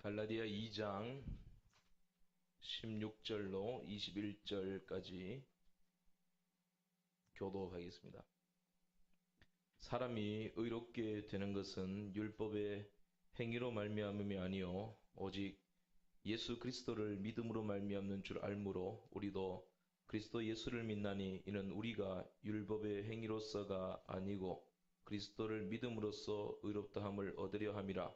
갈라디아 2장 16절로 21절까지 교도하겠습니다. 사람이 의롭게 되는 것은 율법의 행위로 말미암음이 아니요 오직 예수 그리스도를 믿음으로 말미암는 줄 알므로 우리도 그리스도 예수를 믿나니 이는 우리가 율법의 행위로서가 아니고 그리스도를 믿음으로써 의롭다함을 얻으려 함이라.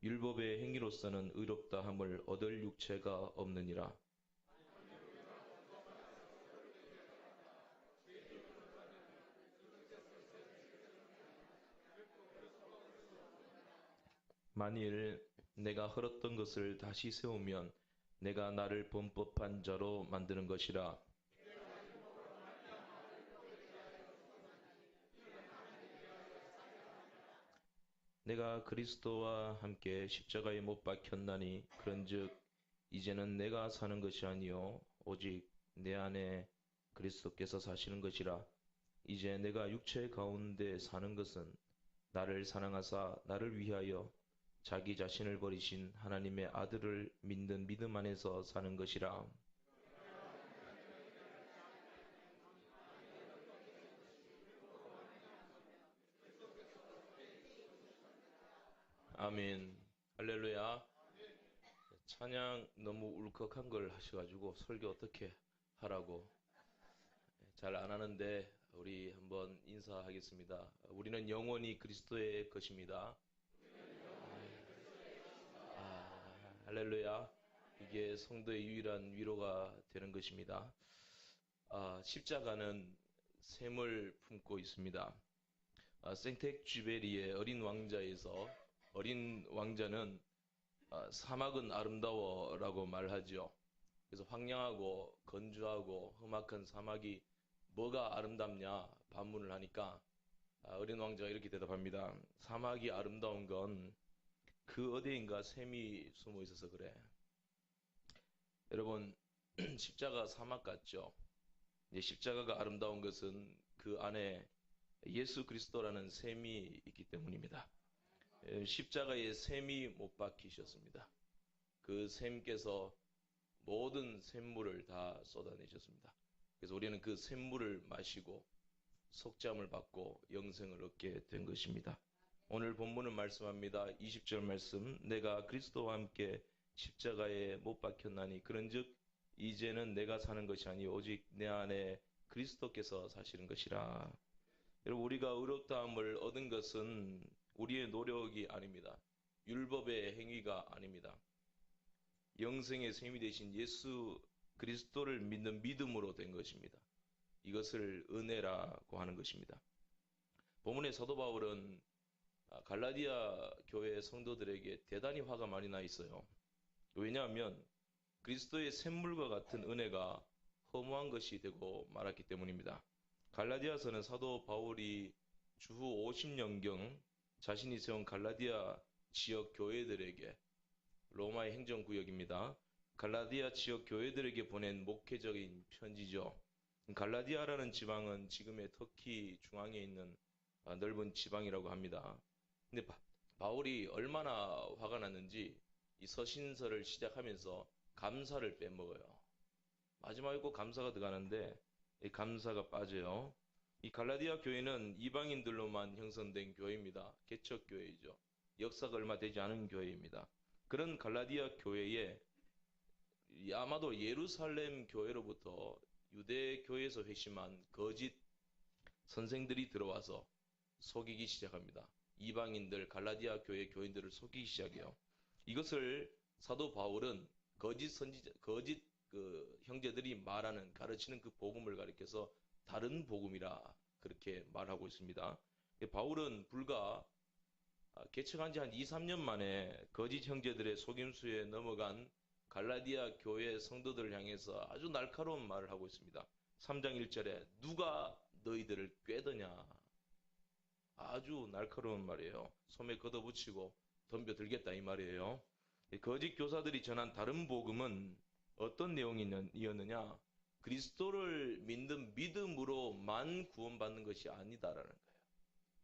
율법의 행위로서는 의롭다함을 얻을 육체가 없느니라. 만일 내가 헐었던 것을 다시 세우면 내가 나를 범법한 자로 만드는 것이라. 내가 그리스도와 함께 십자가에 못 박혔나니 그런즉 이제는 내가 사는 것이 아니요 오직 내 안에 그리스도께서 사시는 것이라. 이제 내가 육체 가운데 사는 것은 나를 사랑하사 나를 위하여 자기 자신을 버리신 하나님의 아들을 믿는 믿음 안에서 사는 것이라. 아멘. 할렐루야. 찬양 너무 울컥한 걸 하셔가지고 설교 어떻게 하라고 잘 안 하는데 우리 한번 인사하겠습니다. 우리는 영원히 그리스도의 것입니다. 할렐루야. 이게 성도의 유일한 위로가 되는 것입니다. 십자가는 샘을 품고 있습니다. 생텍쥐베리의 어린 왕자에서 어린 왕자는 사막은 아름다워라고 말하죠. 그래서 황량하고 건조하고 험악한 사막이 뭐가 아름답냐 반문을 하니까 어린 왕자가 이렇게 대답합니다. 사막이 아름다운 건 그 어디인가 샘이 숨어 있어서 그래. 여러분, 십자가 사막 같죠? 십자가가 아름다운 것은 그 안에 예수 그리스도라는 샘이 있기 때문입니다. 십자가에 샘이 못 박히셨습니다. 그 샘께서 모든 샘물을 다 쏟아내셨습니다. 그래서 우리는 그 샘물을 마시고 속죄함을 받고 영생을 얻게 된 것입니다. 오늘 본문은 말씀합니다. 20절 말씀. 내가 그리스도와 함께 십자가에 못 박혔나니 그런즉 이제는 내가 사는 것이 아니 오직 내 안에 그리스도께서 사시는 것이라. 여러분, 우리가 의롭다함을 얻은 것은 우리의 노력이 아닙니다. 율법의 행위가 아닙니다. 영생의 셈이 되신 예수 그리스도를 믿는 믿음으로 된 것입니다. 이것을 은혜라고 하는 것입니다. 본문의 사도 바울은 갈라디아 교회 성도들에게 대단히 화가 많이 나 있어요. 왜냐하면 그리스도의 샘물과 같은 은혜가 허무한 것이 되고 말았기 때문입니다. 갈라디아서는 사도 바울이 주후 50년경 자신이 세운 갈라디아 지역 교회들에게, 로마의 행정구역입니다. 갈라디아 지역 교회들에게 보낸 목회적인 편지죠. 갈라디아라는 지방은 지금의 터키 중앙에 있는 넓은 지방이라고 합니다. 근데 바울이 얼마나 화가 났는지 이 서신서를 시작하면서 감사를 빼먹어요. 마지막에 꼭 감사가 들어가는데 이 감사가 빠져요. 이 갈라디아 교회는 이방인들로만 형성된 교회입니다. 개척교회이죠. 역사가 얼마 되지 않은 교회입니다. 그런 갈라디아 교회에 아마도 예루살렘 교회로부터 유대 교회에서 회심한 거짓 선생들이 들어와서 속이기 시작합니다. 이방인들, 갈라디아 교회 교인들을 속이기 시작해요. 이것을 사도 바울은 거짓 형제들이 말하는, 가르치는 그 복음을 가리켜서 다른 복음이라 그렇게 말하고 있습니다. 바울은 불과 개척한 지 한 2, 3년 만에 거짓 형제들의 속임수에 넘어간 갈라디아 교회 성도들을 향해서 아주 날카로운 말을 하고 있습니다. 3장 1절에 누가 너희들을 꾀더냐. 아주 날카로운 말이에요. 소매 걷어붙이고 덤벼들겠다 이 말이에요. 거짓 교사들이 전한 다른 복음은 어떤 내용이었느냐? 그리스도를 믿는 믿음으로만 구원받는 것이 아니다라는 거예요.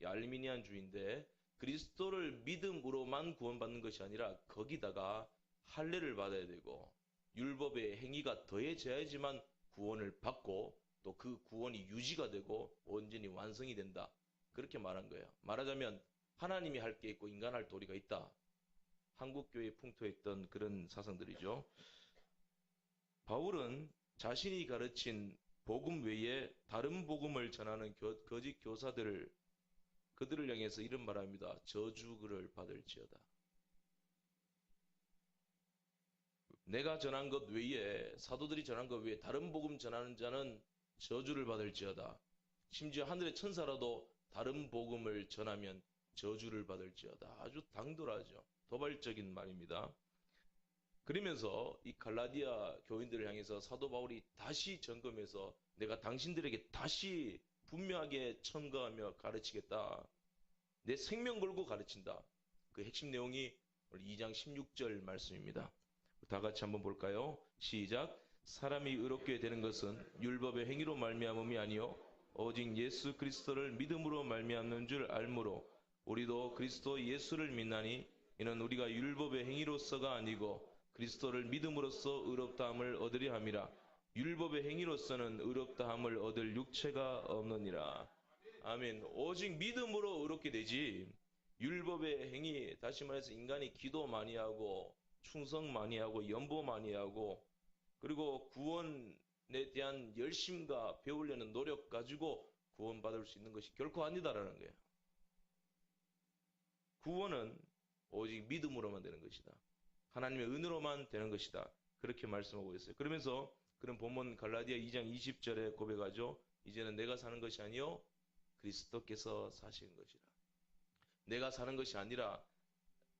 이 알미니안주의인데 그리스도를 믿음으로만 구원받는 것이 아니라 거기다가 할례를 받아야 되고 율법의 행위가 더해져야지만 구원을 받고 또 그 구원이 유지가 되고 온전히 완성이 된다. 그렇게 말한 거예요. 말하자면 하나님이 할 게 있고 인간 할 도리가 있다. 한국교회에 풍토했던 그런 사상들이죠. 바울은 자신이 가르친 복음 외에 다른 복음을 전하는 거짓 교사들을 그들을 향해서 이런 말합니다. 저주를 받을지어다. 내가 전한 것 외에 사도들이 전한 것 외에 다른 복음 전하는 자는 저주를 받을지어다. 심지어 하늘의 천사라도 다른 복음을 전하면 저주를 받을지어다. 아주 당돌하죠. 도발적인 말입니다. 그러면서 이 갈라디아 교인들을 향해서 사도 바울이 다시 점검해서 내가 당신들에게 다시 분명하게 첨가하며 가르치겠다. 내 생명 걸고 가르친다. 그 핵심 내용이 2장 16절 말씀입니다. 다 같이 한번 볼까요? 시작. 사람이 의롭게 되는 것은 율법의 행위로 말미암음이 아니요 오직 예수 그리스도를 믿음으로 말미암는 줄 알므로 우리도 그리스도 예수를 믿나니 이는 우리가 율법의 행위로서가 아니고 그리스도를 믿음으로써 의롭다함을 얻으려 함이라. 율법의 행위로서는 의롭다함을 얻을 육체가 없느니라. 아멘. 오직 믿음으로 의롭게 되지 율법의 행위, 다시 말해서 인간이 기도 많이 하고 충성 많이 하고 연보 많이 하고 그리고 구원에 대한 열심과 배우려는 노력 가지고 구원받을 수 있는 것이 결코 아니다라는 거예요. 구원은 오직 믿음으로만 되는 것이다. 하나님의 은혜로만 되는 것이다. 그렇게 말씀하고 있어요. 그러면서 그런 본문 갈라디아 2장 20절에 고백하죠. 이제는 내가 사는 것이 아니요 그리스도께서 사시는 것이라. 내가 사는 것이 아니라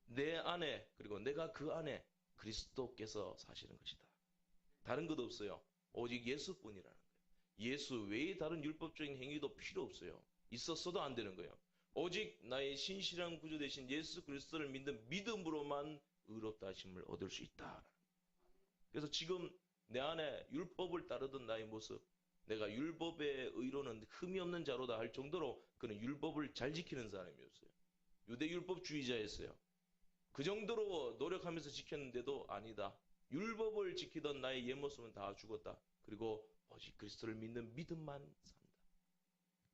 내 안에 그리고 내가 그 안에 그리스도께서 사시는 것이다. 다른 것 없어요. 오직 예수뿐이라는 거예요. 예수 외에 다른 율법적인 행위도 필요 없어요. 있었어도 안 되는 거예요. 오직 나의 신실한 구주 되신 예수 그리스도를 믿는 믿음으로만 의롭다 하심을 얻을 수 있다. 그래서 지금 내 안에 율법을 따르던 나의 모습, 내가 율법의 의로는 흠이 없는 자로다 할 정도로 그는 율법을 잘 지키는 사람이었어요. 유대 율법주의자였어요. 그 정도로 노력하면서 지켰는데도 아니다. 율법을 지키던 나의 옛 모습은 다 죽었다. 그리고 오직 그리스도를 믿는 믿음만 산다.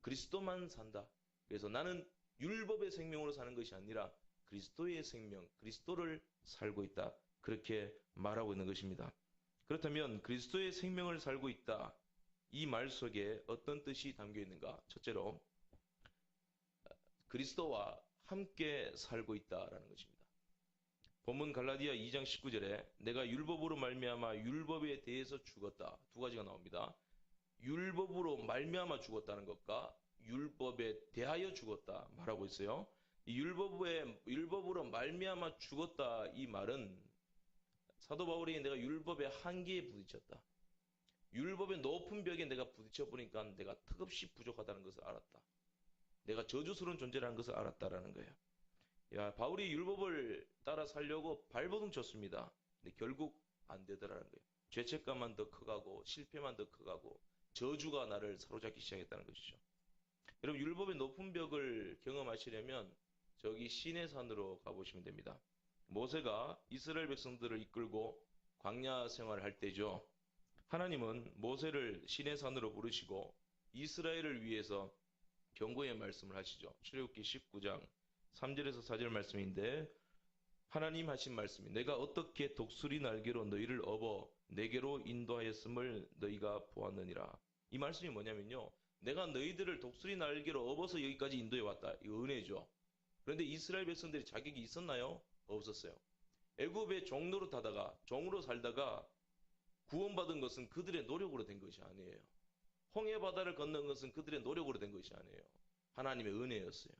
그리스도만 산다. 그래서 나는 율법의 생명으로 사는 것이 아니라 그리스도의 생명, 그리스도를 살고 있다. 그렇게 말하고 있는 것입니다. 그렇다면 그리스도의 생명을 살고 있다. 이 말 속에 어떤 뜻이 담겨 있는가? 첫째로 그리스도와 함께 살고 있다라는 것입니다. 본문 갈라디아 2장 19절에 내가 율법으로 말미암아 율법에 대해서 죽었다. 두 가지가 나옵니다. 율법으로 말미암아 죽었다는 것과 율법에 대하여 죽었다 말하고 있어요. 이 율법으로 말미암아 죽었다 이 말은 사도 바울이 내가 율법의 한계에 부딪혔다. 율법의 높은 벽에 내가 부딪혀 보니까 내가 턱없이 부족하다는 것을 알았다. 내가 저주스러운 존재라는 것을 알았다라는 거예요. 야, 바울이 율법을 따라 살려고 발버둥 쳤습니다. 근데 결국 안 되더라는 거예요. 죄책감만 더 커가고 실패만 더 커가고 저주가 나를 사로잡기 시작했다는 것이죠. 여러분 율법의 높은 벽을 경험하시려면 저기 시내산으로 가보시면 됩니다. 모세가 이스라엘 백성들을 이끌고 광야 생활을 할 때죠. 하나님은 모세를 시내산으로 부르시고 이스라엘을 위해서 경고의 말씀을 하시죠. 출애굽기 19장 3절에서 4절 말씀인데 하나님 하신 말씀이 내가 어떻게 독수리 날개로 너희를 업어 내게로 인도하였음을 너희가 보았느니라. 이 말씀이 뭐냐면요. 내가 너희들을 독수리 날개로 업어서 여기까지 인도해 왔다. 이거 은혜죠. 그런데 이스라엘 백성들이 자격이 있었나요? 없었어요. 애굽의 종로로 타다가 종으로 살다가 구원받은 것은 그들의 노력으로 된 것이 아니에요. 홍해 바다를 건넌 것은 그들의 노력으로 된 것이 아니에요. 하나님의 은혜였어요.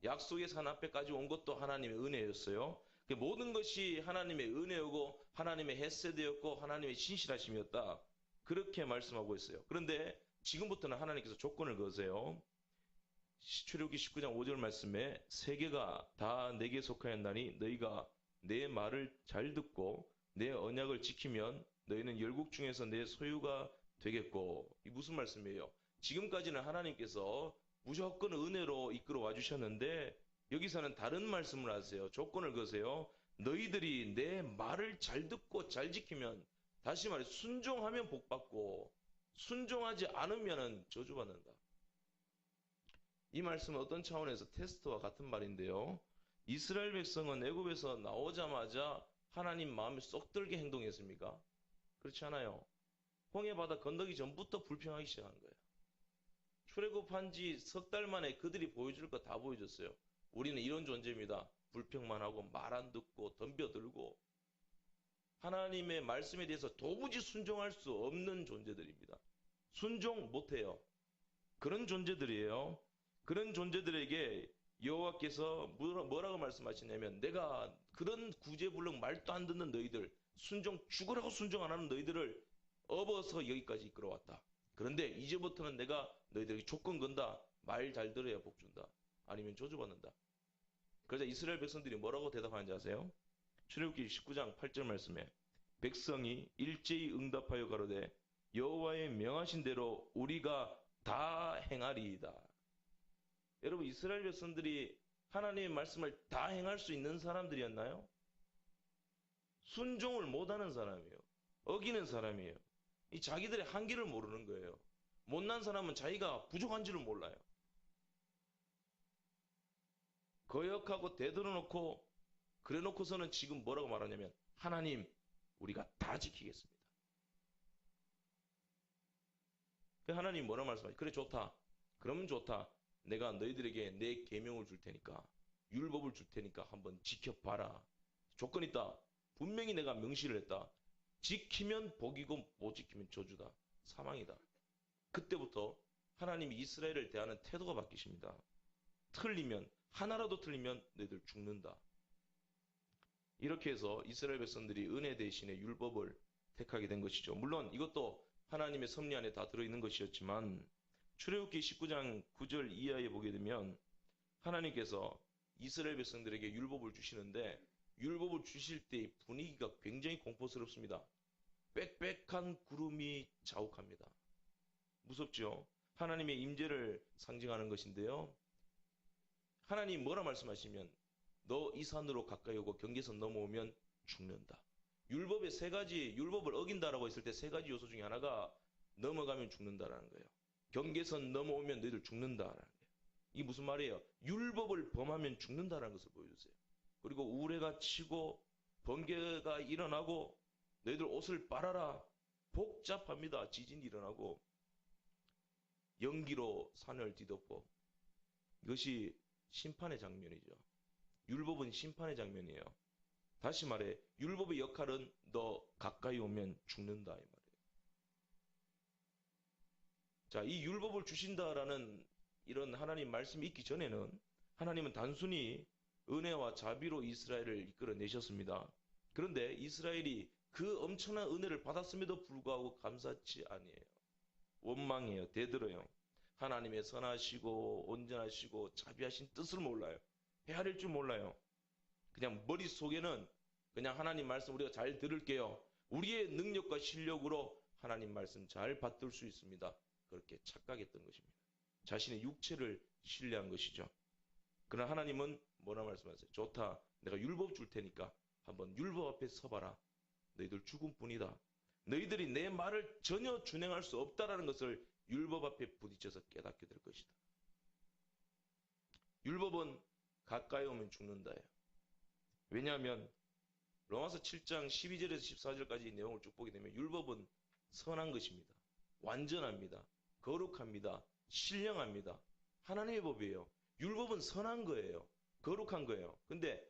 약속의 산 앞에까지 온 것도 하나님의 은혜였어요. 모든 것이 하나님의 은혜였고 하나님의 헤세드였고 하나님의 신실하심이었다. 그렇게 말씀하고 있어요. 그런데 지금부터는 하나님께서 조건을 거세요. 출애굽기 19장 5절 말씀에 세계가 다 내게 속하였나니 너희가 내 말을 잘 듣고 내 언약을 지키면 너희는 열국 중에서 내 소유가 되겠고. 이 무슨 말씀이에요? 지금까지는 하나님께서 무조건 은혜로 이끌어 와 주셨는데 여기서는 다른 말씀을 하세요. 조건을 거세요. 너희들이 내 말을 잘 듣고 잘 지키면, 다시 말해 순종하면 복받고 순종하지 않으면 저주받는다. 이 말씀은 어떤 차원에서 테스트와 같은 말인데요. 이스라엘 백성은 애굽에서 나오자마자 하나님 마음에 쏙 들게 행동했습니까? 그렇지 않아요. 홍해 바다 건너기 전부터 불평하기 시작한 거예요. 출애굽한 지 석 달 만에 그들이 보여줄 거 다 보여줬어요. 우리는 이런 존재입니다. 불평만 하고 말 안 듣고 덤벼들고 하나님의 말씀에 대해서 도무지 순종할 수 없는 존재들입니다. 순종 못해요. 그런 존재들이에요. 그런 존재들에게 여호와께서 뭐라고 말씀하시냐면, 내가 그런 구제불능 말도 안 듣는 너희들, 죽으라고 순종 안 하는 너희들을 업어서 여기까지 이끌어왔다. 그런데 이제부터는 내가 너희들에게 조건 건다. 말 잘 들어야 복 준다. 아니면 저주받는다. 그러자 이스라엘 백성들이 뭐라고 대답하는지 아세요? 출애굽기 19장 8절 말씀에 백성이 일제히 응답하여 가로되 여호와의 명하신 대로 우리가 다 행하리이다. 여러분, 이스라엘 백성들이 하나님의 말씀을 다 행할 수 있는 사람들이었나요? 순종을 못하는 사람이에요. 어기는 사람이에요. 이 자기들의 한계를 모르는 거예요. 못난 사람은 자기가 부족한 줄을 몰라요. 거역하고 대들어놓고 그래놓고서는 지금 뭐라고 말하냐면, 하나님, 우리가 다 지키겠습니다. 하나님 뭐라고 말씀하지? 그래, 좋다. 그러면 좋다. 내가 너희들에게 내 계명을 줄 테니까, 율법을 줄 테니까 한번 지켜봐라. 조건 있다. 분명히 내가 명시를 했다. 지키면 복이고 못 지키면 저주다. 사망이다. 그때부터 하나님이 이스라엘을 대하는 태도가 바뀌십니다. 틀리면, 하나라도 틀리면 너희들 죽는다. 이렇게 해서 이스라엘 백성들이 은혜 대신에 율법을 택하게 된 것이죠. 물론 이것도 하나님의 섭리 안에 다 들어있는 것이었지만, 출애굽기 19장 9절 이하에 보게 되면 하나님께서 이스라엘 백성들에게 율법을 주시는데, 율법을 주실 때의 분위기가 굉장히 공포스럽습니다. 빽빽한 구름이 자욱합니다. 무섭죠? 하나님의 임재를 상징하는 것인데요. 하나님 뭐라 말씀하시면, 너 이 산으로 가까이 오고 경계선 넘어오면 죽는다. 율법의 세 가지, 율법을 어긴다라고 했을 때 세 가지 요소 중에 하나가 넘어가면 죽는다라는 거예요. 경계선 넘어오면 너희들 죽는다라는 거예요. 이게 무슨 말이에요? 율법을 범하면 죽는다라는 것을 보여주세요. 그리고 우레가 치고 번개가 일어나고 너희들 옷을 빨아라. 복잡합니다. 지진이 일어나고 연기로 산을 뒤덮고, 이것이 심판의 장면이죠. 율법은 심판의 장면이에요. 다시 말해 율법의 역할은 너 가까이 오면 죽는다 이 말이에요. 자, 이 율법을 주신다라는 이런 하나님 말씀이 있기 전에는 하나님은 단순히 은혜와 자비로 이스라엘을 이끌어내셨습니다. 그런데 이스라엘이 그 엄청난 은혜를 받았음에도 불구하고 감사치 아니에요. 원망해요. 대들어요. 하나님의 선하시고 온전하시고 자비하신 뜻을 몰라요. 헤아릴 줄 몰라요. 그냥 머릿속에는 그냥 하나님 말씀 우리가 잘 들을게요. 우리의 능력과 실력으로 하나님 말씀 잘 받들 수 있습니다. 그렇게 착각했던 것입니다. 자신의 육체를 신뢰한 것이죠. 그러나 하나님은 뭐라 말씀하세요? 좋다. 내가 율법 줄 테니까 한번 율법 앞에 서봐라. 너희들 죽은 뿐이다. 너희들이 내 말을 전혀 준행할 수 없다라는 것을 율법 앞에 부딪혀서 깨닫게 될 것이다. 율법은 가까이 오면 죽는다예요. 왜냐하면 로마서 7장 12절에서 14절까지 내용을 쭉 보게 되면 율법은 선한 것입니다. 완전합니다. 거룩합니다. 신령합니다. 하나님의 법이에요. 율법은 선한 거예요. 거룩한 거예요. 근데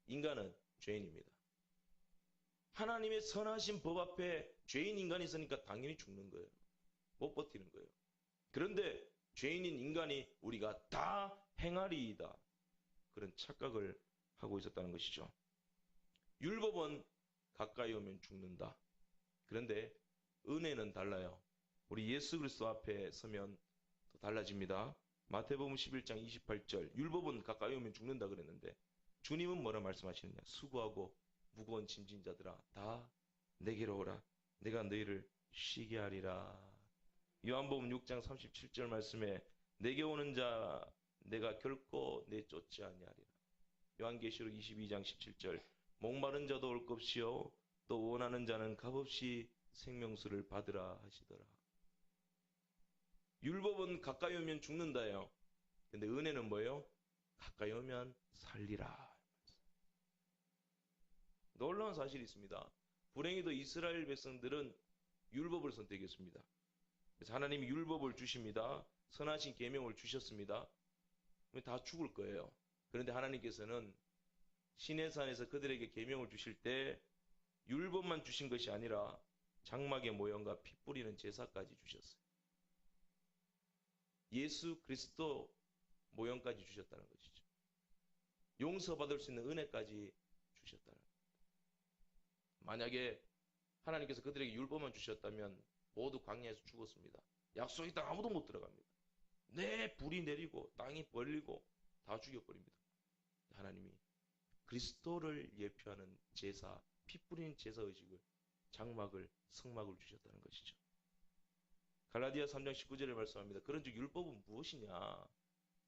인간은 죄인입니다. 하나님의 선하신 법 앞에 죄인 인간이 있으니까 당연히 죽는 거예요. 못 버티는 거예요. 그런데 죄인인 인간이 우리가 다 행하리이다. 그런 착각을 하고 있었다는 것이죠. 율법은 가까이 오면 죽는다. 그런데 은혜는 달라요. 우리 예수 그리스도 앞에 서면 또 달라집니다. 마태복음 11장 28절 율법은 가까이 오면 죽는다 그랬는데 주님은 뭐라 말씀하시느냐? 수고하고 무거운 짐진 자들아 다 내게로 오라. 내가 너희를 쉬게 하리라. 요한복음 6장 37절 말씀에 내게 오는 자 내가 결코 내쫓지 아니하리라. 요한계시록 22장 17절 목마른 자도 올 것이요 또 원하는 자는 값없이 생명수를 받으라 하시더라. 율법은 가까이 오면 죽는다요. 근데 은혜는 뭐예요? 가까이 오면 살리라. 놀라운 사실이 있습니다. 불행히도 이스라엘 백성들은 율법을 선택했습니다. 그래서 하나님이 율법을 주십니다. 선하신 계명을 주셨습니다. 다 죽을 거예요. 그런데 하나님께서는 시내산에서 그들에게 계명을 주실 때 율법만 주신 것이 아니라 장막의 모형과 피 뿌리는 제사까지 주셨어요. 예수 그리스도 모형까지 주셨다는 것이죠. 용서받을 수 있는 은혜까지 주셨다는 겁니다. 만약에 하나님께서 그들에게 율법만 주셨다면 모두 광야에서 죽었습니다. 약속의 땅 아무도 못 들어갑니다. 내 불이 내리고 땅이 벌리고 다 죽여버립니다. 하나님이 그리스도를 예표하는 제사, 피 뿌리는 제사의식을, 장막을, 성막을 주셨다는 것이죠. 갈라디아 3장 19절에 말씀합니다. 그런즉 율법은 무엇이냐?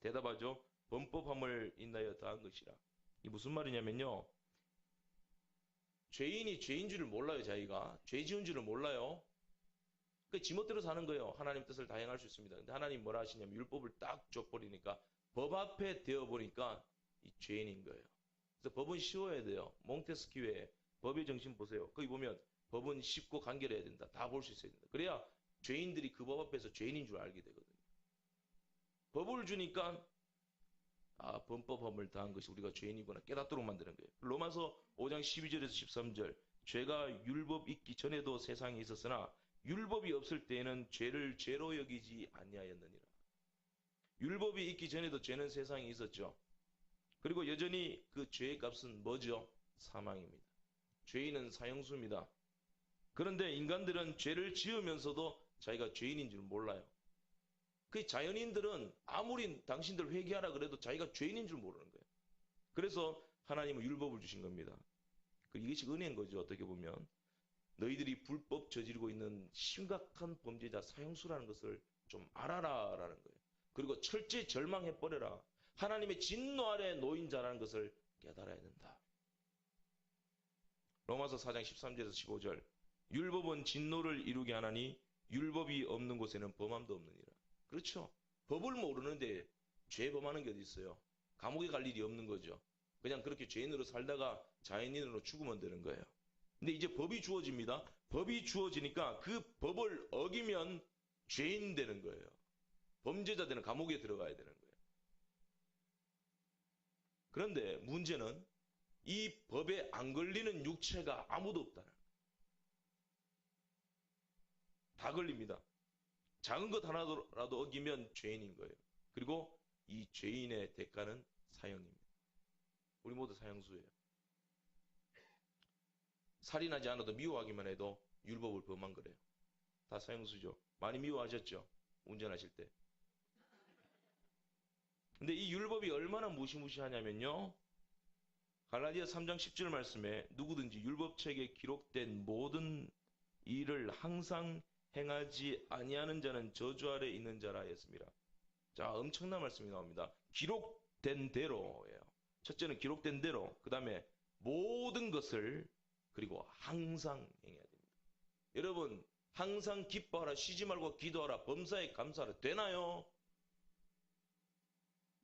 대답하죠. 범법함을 인하여 더한 것이라. 이 무슨 말이냐면요. 죄인이 죄인 줄을 몰라요. 자기가 죄 지은 줄을 몰라요. 그 지멋대로 사는 거예요. 하나님 뜻을 다 행할 수 있습니다. 근데 하나님 뭐라 하시냐면 율법을 딱 줘버리니까 법 앞에 되어보니까 이 죄인인 거예요. 그래서 법은 쉬워야 돼요. 몽테스키우의 법의 정신 보세요. 거기 보면 법은 쉽고 간결해야 된다. 다 볼 수 있어야 된다. 그래야 죄인들이 그 법 앞에서 죄인인 줄 알게 되거든요. 법을 주니까 범법함을 다한 것이 우리가 죄인이구나 깨닫도록 만드는 거예요. 로마서 5장 12절에서 13절 죄가 율법 있기 전에도 세상에 있었으나 율법이 없을 때에는 죄를 죄로 여기지 아니하였느니라. 율법이 있기 전에도 죄는 세상에 있었죠. 그리고 여전히 그 죄의 값은 뭐죠? 사망입니다. 죄인은 사형수입니다. 그런데 인간들은 죄를 지으면서도 자기가 죄인인 줄 몰라요. 그 자연인들은 아무리 당신들 회개하라 그래도 자기가 죄인인 줄 모르는 거예요. 그래서 하나님은 율법을 주신 겁니다. 이것이 은혜인 거죠. 어떻게 보면 너희들이 불법 저지르고 있는 심각한 범죄자 사형수라는 것을 좀 알아라라는 거예요. 그리고 철저히 절망해버려라. 하나님의 진노 아래 놓인 자라는 것을 깨달아야 된다. 로마서 4장 13절에서 15절 율법은 진노를 이루게 하나니 율법이 없는 곳에는 범함도 없느니라. 그렇죠. 법을 모르는데 죄 범하는 게 어디 있어요. 감옥에 갈 일이 없는 거죠. 그냥 그렇게 죄인으로 살다가 자연인으로 죽으면 되는 거예요. 근데 이제 법이 주어집니다. 법이 주어지니까 그 법을 어기면 죄인 되는 거예요. 범죄자 되는 감옥에 들어가야 되는 거예요. 그런데 문제는 이 법에 안 걸리는 육체가 아무도 없다는 거예요. 다 걸립니다. 작은 것 하나라도 어기면 죄인인 거예요. 그리고 이 죄인의 대가는 사형입니다. 우리 모두 사형수예요. 살인하지 않아도 미워하기만 해도 율법을 범한 거래요. 다 사형수죠. 많이 미워하셨죠? 운전하실 때. 근데 이 율법이 얼마나 무시무시하냐면요. 갈라디아 3장 10절 말씀에 누구든지 율법책에 기록된 모든 일을 항상 행하지 아니하는 자는 저주 아래 있는 자라 했습니다. 자, 엄청난 말씀이 나옵니다. 기록된 대로예요. 첫째는 기록된 대로, 그 다음에 모든 것을 그리고 항상 행해야 됩니다. 여러분, 항상 기뻐하라, 쉬지 말고 기도하라, 범사에 감사하라 되나요?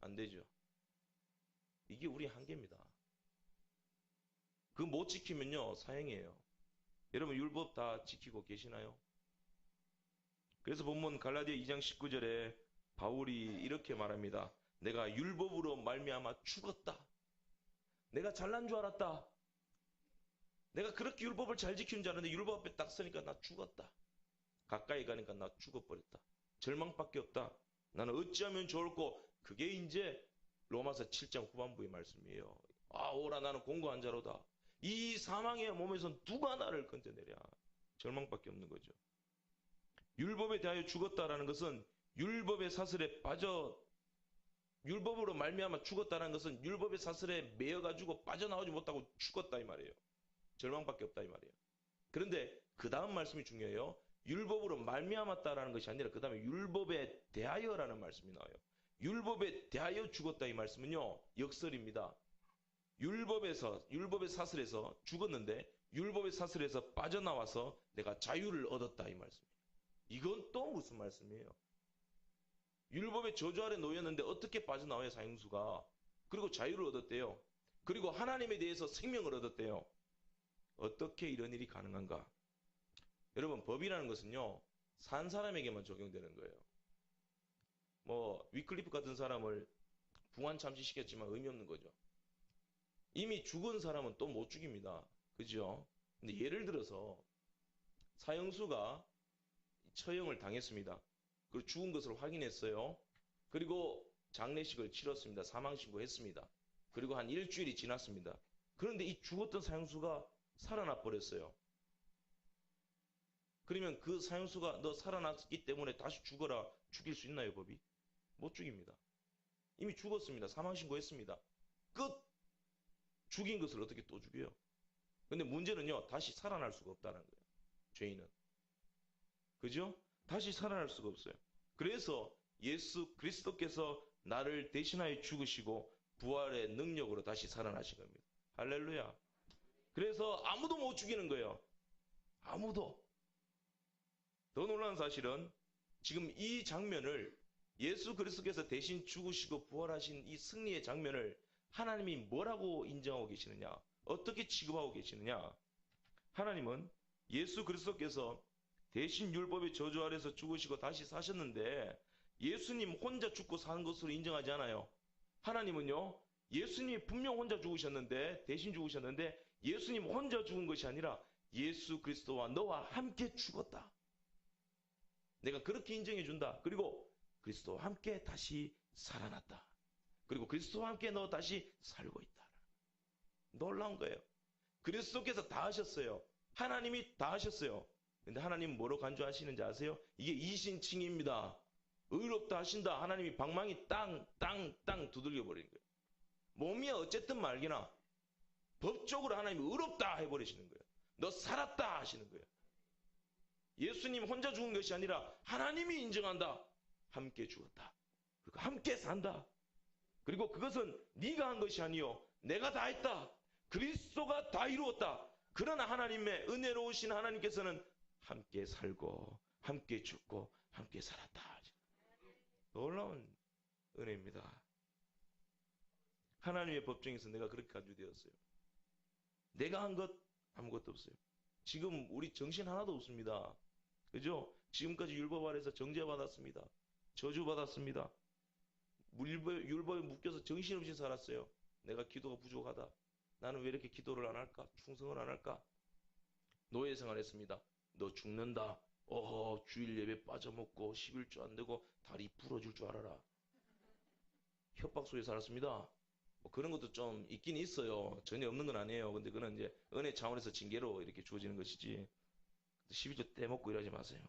안 되죠. 이게 우리 한계입니다. 그거 못 지키면요 사형이에요. 여러분 율법 다 지키고 계시나요? 그래서 본문 갈라디아 2장 19절에 바울이 이렇게 말합니다. 내가 율법으로 말미암아 죽었다. 내가 잘난 줄 알았다. 내가 그렇게 율법을 잘 지키는 줄 알았는데 율법 앞에 딱 서니까 나 죽었다. 가까이 가니까 나 죽어버렸다. 절망밖에 없다. 나는 어찌하면 좋을꼬. 그게 이제 로마서 7장 후반부의 말씀이에요. 오라 나는 공고한 자로다. 이 사망의 몸에서 누가 나를 건져내랴. 절망밖에 없는 거죠. 율법에 대하여 죽었다라는 것은 율법의 사슬에 빠져 율법으로 말미암아 죽었다는 것은 율법의 사슬에 매여가지고 빠져나오지 못하고 죽었다 이 말이에요. 절망밖에 없다 이 말이에요. 그런데 그 다음 말씀이 중요해요. 율법으로 말미암았다라는 것이 아니라 그 다음에 율법에 대하여라는 말씀이 나와요. 율법에 대하여 죽었다 이 말씀은요 역설입니다. 율법의 사슬에서 죽었는데 율법의 사슬에서 빠져나와서 내가 자유를 얻었다 이 말씀이에요. 이건 또 무슨 말씀이에요? 율법의 저주 아래 놓였는데 어떻게 빠져나와요 사형수가? 그리고 자유를 얻었대요. 그리고 하나님에 대해서 생명을 얻었대요. 어떻게 이런 일이 가능한가? 여러분, 법이라는 것은요, 산 사람에게만 적용되는 거예요. 뭐 위클리프 같은 사람을 부활 참시시켰지만 의미 없는 거죠. 이미 죽은 사람은 또 못 죽입니다. 그죠? 근데 예를 들어서 사형수가 처형을 당했습니다. 그리고 죽은 것을 확인했어요. 그리고 장례식을 치렀습니다. 사망신고했습니다. 그리고 한 일주일이 지났습니다. 그런데 이 죽었던 사형수가 살아나 버렸어요. 그러면 그 사형수가 너 살아났기 때문에 다시 죽어라 죽일 수 있나요, 법이? 못 죽입니다. 이미 죽었습니다. 사망신고했습니다. 끝! 죽인 것을 어떻게 또 죽여요? 근데 문제는요, 다시 살아날 수가 없다는 거예요. 죄인은. 그죠? 다시 살아날 수가 없어요. 그래서 예수 그리스도께서 나를 대신하여 죽으시고 부활의 능력으로 다시 살아나신 겁니다. 할렐루야. 그래서 아무도 못 죽이는 거예요. 아무도. 더 놀라운 사실은 지금 이 장면을 예수 그리스도께서 대신 죽으시고 부활하신 이 승리의 장면을 하나님이 뭐라고 인정하고 계시느냐? 어떻게 취급하고 계시느냐? 하나님은 예수 그리스도께서 대신 율법의 저주 아래서 죽으시고 다시 사셨는데 예수님 혼자 죽고 사는 것으로 인정하지 않아요. 하나님은요, 예수님이 분명 혼자 죽으셨는데, 대신 죽으셨는데 예수님 혼자 죽은 것이 아니라 예수 그리스도와 너와 함께 죽었다. 내가 그렇게 인정해 준다. 그리고 그리스도와 함께 다시 살아났다. 그리고 그리스도와 함께 너 다시 살고 있다. 놀라운 거예요. 그리스도께서 다 하셨어요. 하나님이 다 하셨어요. 근데 하나님은 뭐로 간주하시는지 아세요? 이게 이신칭입니다. 의롭다 하신다. 하나님이 방망이 땅 두들겨 버리는 거예요. 몸이야 어쨌든 말기나 법적으로 하나님이 의롭다 해버리시는 거예요. 너 살았다 하시는 거예요. 예수님 혼자 죽은 것이 아니라 하나님이 인정한다. 함께 죽었다. 그리고 함께 산다. 그리고 그것은 네가 한 것이 아니요 내가 다 했다. 그리스도가 다 이루었다. 그러나 하나님의 은혜로우신 하나님께서는 함께 살고 함께 죽고 함께 살았다. 놀라운 은혜입니다. 하나님의 법정에서 내가 그렇게 간주되었어요. 내가 한 것 아무것도 없어요. 지금 우리 정신 하나도 없습니다. 그죠? 지금까지 율법 아래서 정죄받았습니다. 저주받았습니다. 율법에 묶여서 정신없이 살았어요. 내가 기도가 부족하다. 나는 왜 이렇게 기도를 안 할까? 충성을 안 할까? 노예 생활했습니다. 너 죽는다. 어허, 주일 예배 빠져먹고 11조 안 되고 다리 부러질 줄 알아라. 협박 속에 살았습니다. 뭐 그런 것도 좀 있긴 있어요. 전혀 없는 건 아니에요. 근데 그건 이제 은혜 차원에서 징계로 이렇게 주어지는 것이지. 11조 떼먹고 이러지 마세요.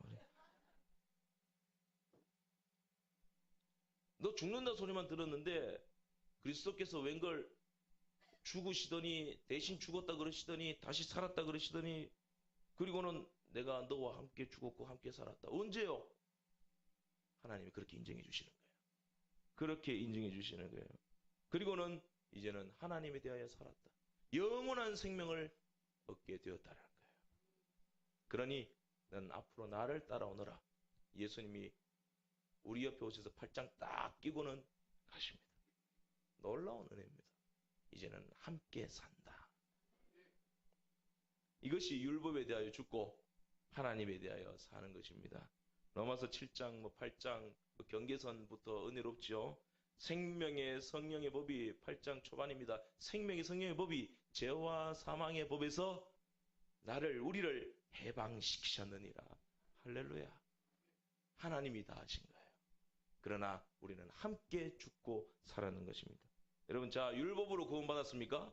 너 죽는다 소리만 들었는데 그리스도께서 웬걸 죽으시더니 대신 죽었다 그러시더니 다시 살았다 그러시더니 그리고는 내가 너와 함께 죽었고 함께 살았다. 언제요? 하나님이 그렇게 인정해 주시는 거예요. 그렇게 인정해 주시는 거예요. 그리고는 이제는 하나님에 대하여 살았다. 영원한 생명을 얻게 되었다는 거예요. 그러니 넌 앞으로 나를 따라오너라. 예수님이 우리 옆에 오셔서 팔짱 딱 끼고는 가십니다. 놀라운 은혜입니다. 이제는 함께 산다. 이것이 율법에 대하여 죽고 하나님에 대하여 사는 것입니다. 로마서 7장, 8장 경계선부터 은혜롭지요. 생명의 성령의 법이 8장 초반입니다. 생명의 성령의 법이 죄와 사망의 법에서 우리를 해방시키셨느니라. 할렐루야. 하나님이 다 하신 거예요. 그러나 우리는 함께 죽고 살아는 것입니다. 여러분, 자, 율법으로 구원받았습니까?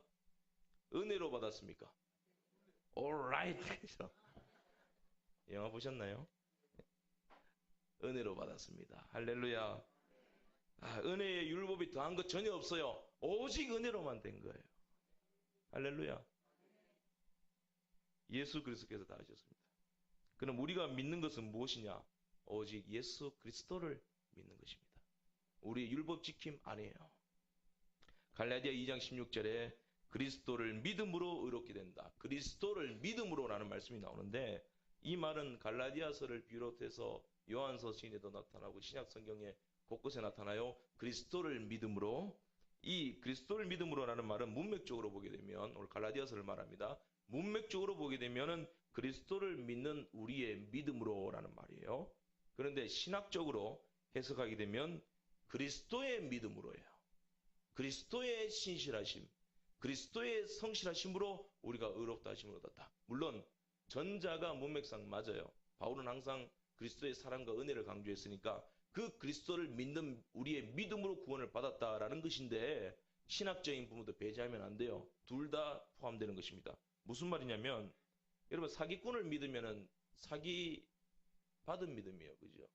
은혜로 받았습니까? alright. 영화 보셨나요? 은혜로 받았습니다. 할렐루야. 은혜에 율법이 더한 것 전혀 없어요. 오직 은혜로만 된 거예요. 할렐루야. 예수 그리스도께서 다 하셨습니다. 그럼 우리가 믿는 것은 무엇이냐? 오직 예수 그리스도를 믿는 것입니다. 우리 율법 지킴 아니에요. 갈라디아 2장 16절에 그리스도를 믿음으로 의롭게 된다. 그리스도를 믿음으로라는 말씀이 나오는데 이 말은 갈라디아서를 비롯해서 요한서 시인에도 나타나고 신약 성경에 곳곳에 나타나요. 그리스도를 믿음으로. 이 그리스도를 믿음으로라는 말은 문맥적으로 보게 되면 오늘 갈라디아서를 말합니다. 문맥적으로 보게 되면은 그리스도를 믿는 우리의 믿음으로라는 말이에요. 그런데 신학적으로 해석하게 되면 그리스도의 믿음으로예요. 그리스도의 신실하심, 그리스도의 성실하심으로 우리가 의롭다 하심을 얻었다. 물론 전자가 문맥상 맞아요. 바울은 항상 그리스도의 사랑과 은혜를 강조했으니까 그 그리스도를 믿는 우리의 믿음으로 구원을 받았다라는 것인데 신학적인 부분도 배제하면 안 돼요. 둘 다 포함되는 것입니다. 무슨 말이냐면 여러분 사기꾼을 믿으면은 사기 받은 믿음이에요. 그죠?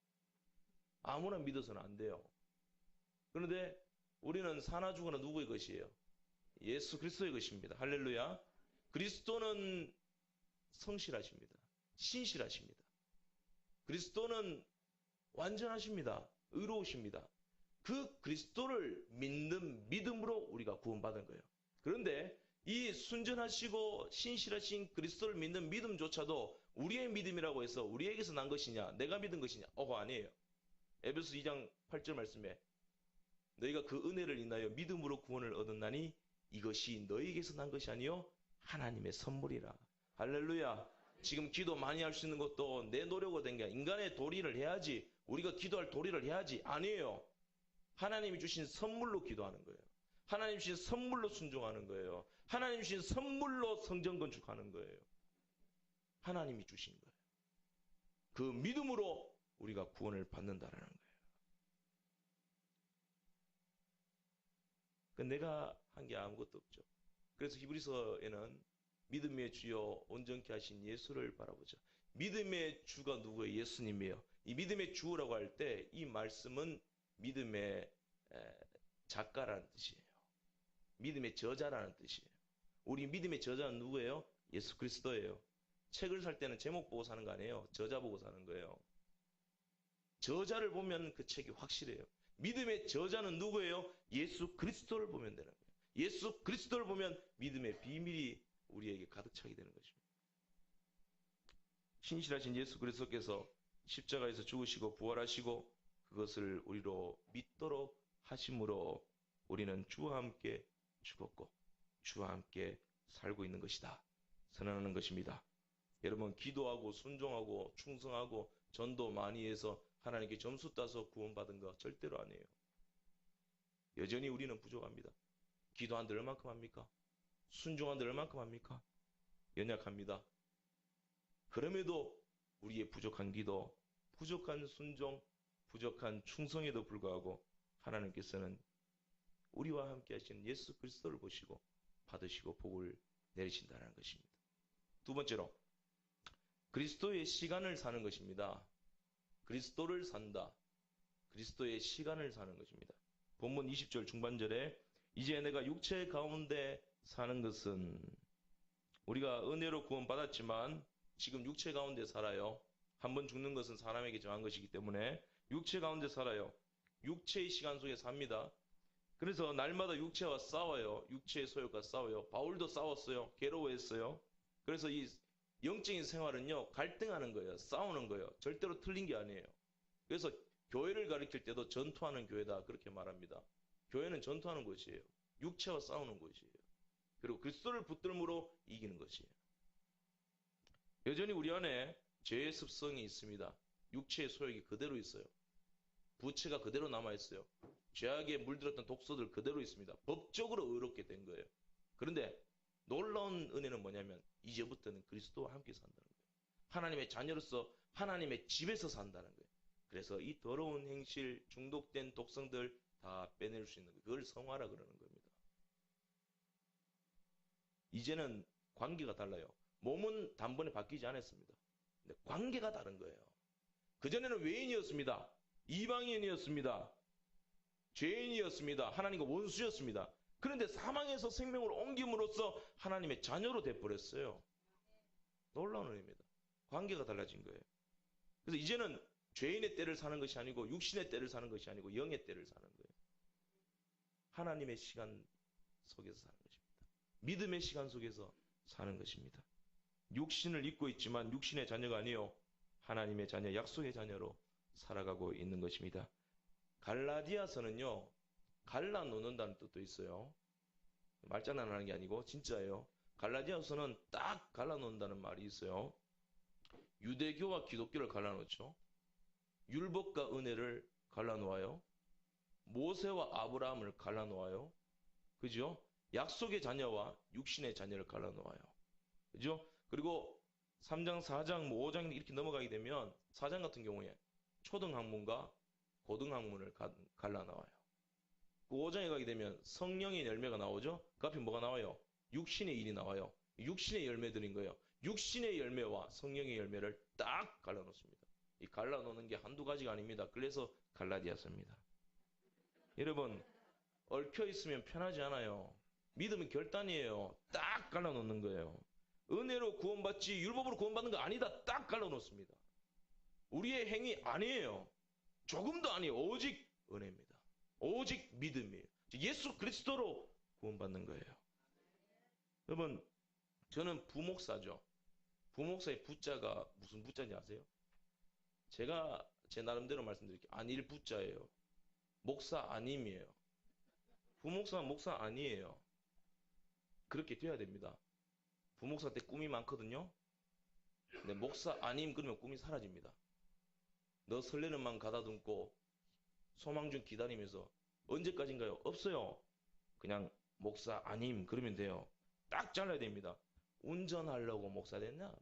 아무나 믿어서는 안 돼요. 그런데 우리는 사나 죽어나 누구의 것이에요? 예수 그리스도의 것입니다. 할렐루야. 그리스도는 성실하십니다. 신실하십니다. 그리스도는 완전하십니다. 의로우십니다. 그 그리스도를 믿는 믿음으로 우리가 구원받은 거예요. 그런데 이 순전하시고 신실하신 그리스도를 믿는 믿음조차도 우리의 믿음이라고 해서 우리에게서 난 것이냐, 내가 믿은 것이냐? 아니에요. 에베소 2장 8절 말씀에 너희가 그 은혜를 인하여 믿음으로 구원을 얻었나니 이것이 너희에게서 난 것이 아니요 하나님의 선물이라. 할렐루야. 지금 기도 많이 할 수 있는 것도 내 노력으로 된 게 아니라 인간의 도리를 해야지, 우리가 기도할 도리를 해야지. 아니에요. 하나님이 주신 선물로 기도하는 거예요. 하나님 주신 선물로 순종하는 거예요. 하나님 주신 선물로 성전 건축하는 거예요. 하나님이 주신 거예요. 그 믿음으로 우리가 구원을 받는다라는 거예요. 내가 한 게 아무것도 없죠. 그래서 히브리서에는 믿음의 주여 온전케 하신 예수를 바라보자. 믿음의 주가 누구예요? 예수님이에요. 이 믿음의 주라고 할 때 이 말씀은 믿음의 작가라는 뜻이에요. 믿음의 저자라는 뜻이에요. 우리 믿음의 저자는 누구예요? 예수 그리스도예요. 책을 살 때는 제목 보고 사는 거 아니에요. 저자 보고 사는 거예요. 저자를 보면 그 책이 확실해요. 믿음의 저자는 누구예요? 예수 그리스도를 보면 되는 거예요. 예수 그리스도를 보면 믿음의 비밀이 우리에게 가득 차게 되는 것입니다. 신실하신 예수 그리스도께서 십자가에서 죽으시고 부활하시고 그것을 우리로 믿도록 하심으로 우리는 주와 함께 죽었고 주와 함께 살고 있는 것이다 선언하는 것입니다. 여러분 기도하고 순종하고 충성하고 전도 많이 해서 하나님께 점수 따서 구원받은 거 절대로 아니에요. 여전히 우리는 부족합니다. 기도한 데 얼만큼 합니까? 순종한 데 얼만큼 합니까? 연약합니다. 그럼에도 우리의 부족한 기도, 부족한 순종, 부족한 충성에도 불구하고 하나님께서는 우리와 함께 하시는 예수 그리스도를 보시고 받으시고 복을 내리신다는 것입니다. 두 번째로 그리스도의 시간을 사는 것입니다. 그리스도를 산다. 그리스도의 시간을 사는 것입니다. 본문 20절 중반절에 이제 내가 육체 가운데 사는 것은 우리가 은혜로 구원받았지만 지금 육체 가운데 살아요. 한번 죽는 것은 사람에게 정한 것이기 때문에 육체 가운데 살아요. 육체의 시간 속에 삽니다. 그래서 날마다 육체와 싸워요. 육체의 소욕과 싸워요. 바울도 싸웠어요. 괴로워했어요. 그래서 이 영적인 생활은요, 갈등하는 거예요. 싸우는 거예요. 절대로 틀린 게 아니에요. 그래서 교회를 가리킬 때도 전투하는 교회다 그렇게 말합니다. 교회는 전투하는 곳이에요. 육체와 싸우는 곳이에요. 그리고 그리스도를 붙들므로 이기는 것이에요. 여전히 우리 안에 죄의 습성이 있습니다. 육체의 소욕이 그대로 있어요. 부채가 그대로 남아있어요. 죄악에 물들었던 독소들 그대로 있습니다. 법적으로 의롭게 된 거예요. 그런데 놀라운 은혜는 뭐냐면 이제부터는 그리스도와 함께 산다는 거예요. 하나님의 자녀로서 하나님의 집에서 산다는 거예요. 그래서 이 더러운 행실, 중독된 독성들 다 빼낼 수 있는 거예요. 그걸 성화라 그러는 겁니다. 이제는 관계가 달라요. 몸은 단번에 바뀌지 않았습니다. 근데 관계가 다른 거예요. 그전에는 외인이었습니다. 이방인이었습니다. 죄인이었습니다. 하나님과 원수였습니다. 그런데 사망에서 생명으로 옮김으로써 하나님의 자녀로 돼버렸어요. 놀라운 은혜입니다. 관계가 달라진 거예요. 그래서 이제는 죄인의 때를 사는 것이 아니고 육신의 때를 사는 것이 아니고 영의 때를 사는 거예요. 하나님의 시간 속에서 사는 것입니다. 믿음의 시간 속에서 사는 것입니다. 육신을 입고 있지만 육신의 자녀가 아니요 하나님의 자녀, 약속의 자녀로 살아가고 있는 것입니다. 갈라디아서는요, 갈라놓는다는 뜻도 있어요. 말장난하는 게 아니고 진짜예요. 갈라디아서는 딱 갈라놓는다는 말이 있어요. 유대교와 기독교를 갈라놓죠. 율법과 은혜를 갈라놓아요. 모세와 아브라함을 갈라놓아요. 그죠? 약속의 자녀와 육신의 자녀를 갈라놓아요. 그죠? 그리고 3장, 4장, 5장 이렇게 넘어가게 되면 4장 같은 경우에 초등학문과 고등학문을 갈라놔요. 그 5장에 가게 되면 성령의 열매가 나오죠? 그 앞에 뭐가 나와요? 육신의 일이 나와요. 육신의 열매들인 거예요. 육신의 열매와 성령의 열매를 딱 갈라놓습니다. 이 갈라놓는 게 한두 가지가 아닙니다. 그래서 갈라디아서입니다. 여러분, 얽혀 있으면 편하지 않아요. 믿음은 결단이에요. 딱 갈라놓는 거예요. 은혜로 구원받지 율법으로 구원받는 거 아니다. 딱 갈라놓습니다. 우리의 행위 아니에요. 조금도 아니에요. 오직 은혜입니다. 오직 믿음이에요. 예수 그리스도로 구원받는 거예요. 여러분, 저는 부목사죠. 부목사의 부자가 무슨 부자인지 아세요? 제가 제 나름대로 말씀드릴게요. 안일 부자예요. 목사 아님이에요. 부목사는 목사 아니에요. 그렇게 돼야 됩니다. 부목사 때 꿈이 많거든요. 근데 목사 아님 그러면 꿈이 사라집니다. 너 설레는 마음 가다듬고 소망 좀 기다리면서 언제까지인가요? 없어요. 그냥 목사 아님 그러면 돼요. 딱 잘라야 됩니다. 운전하려고 목사 됐냐?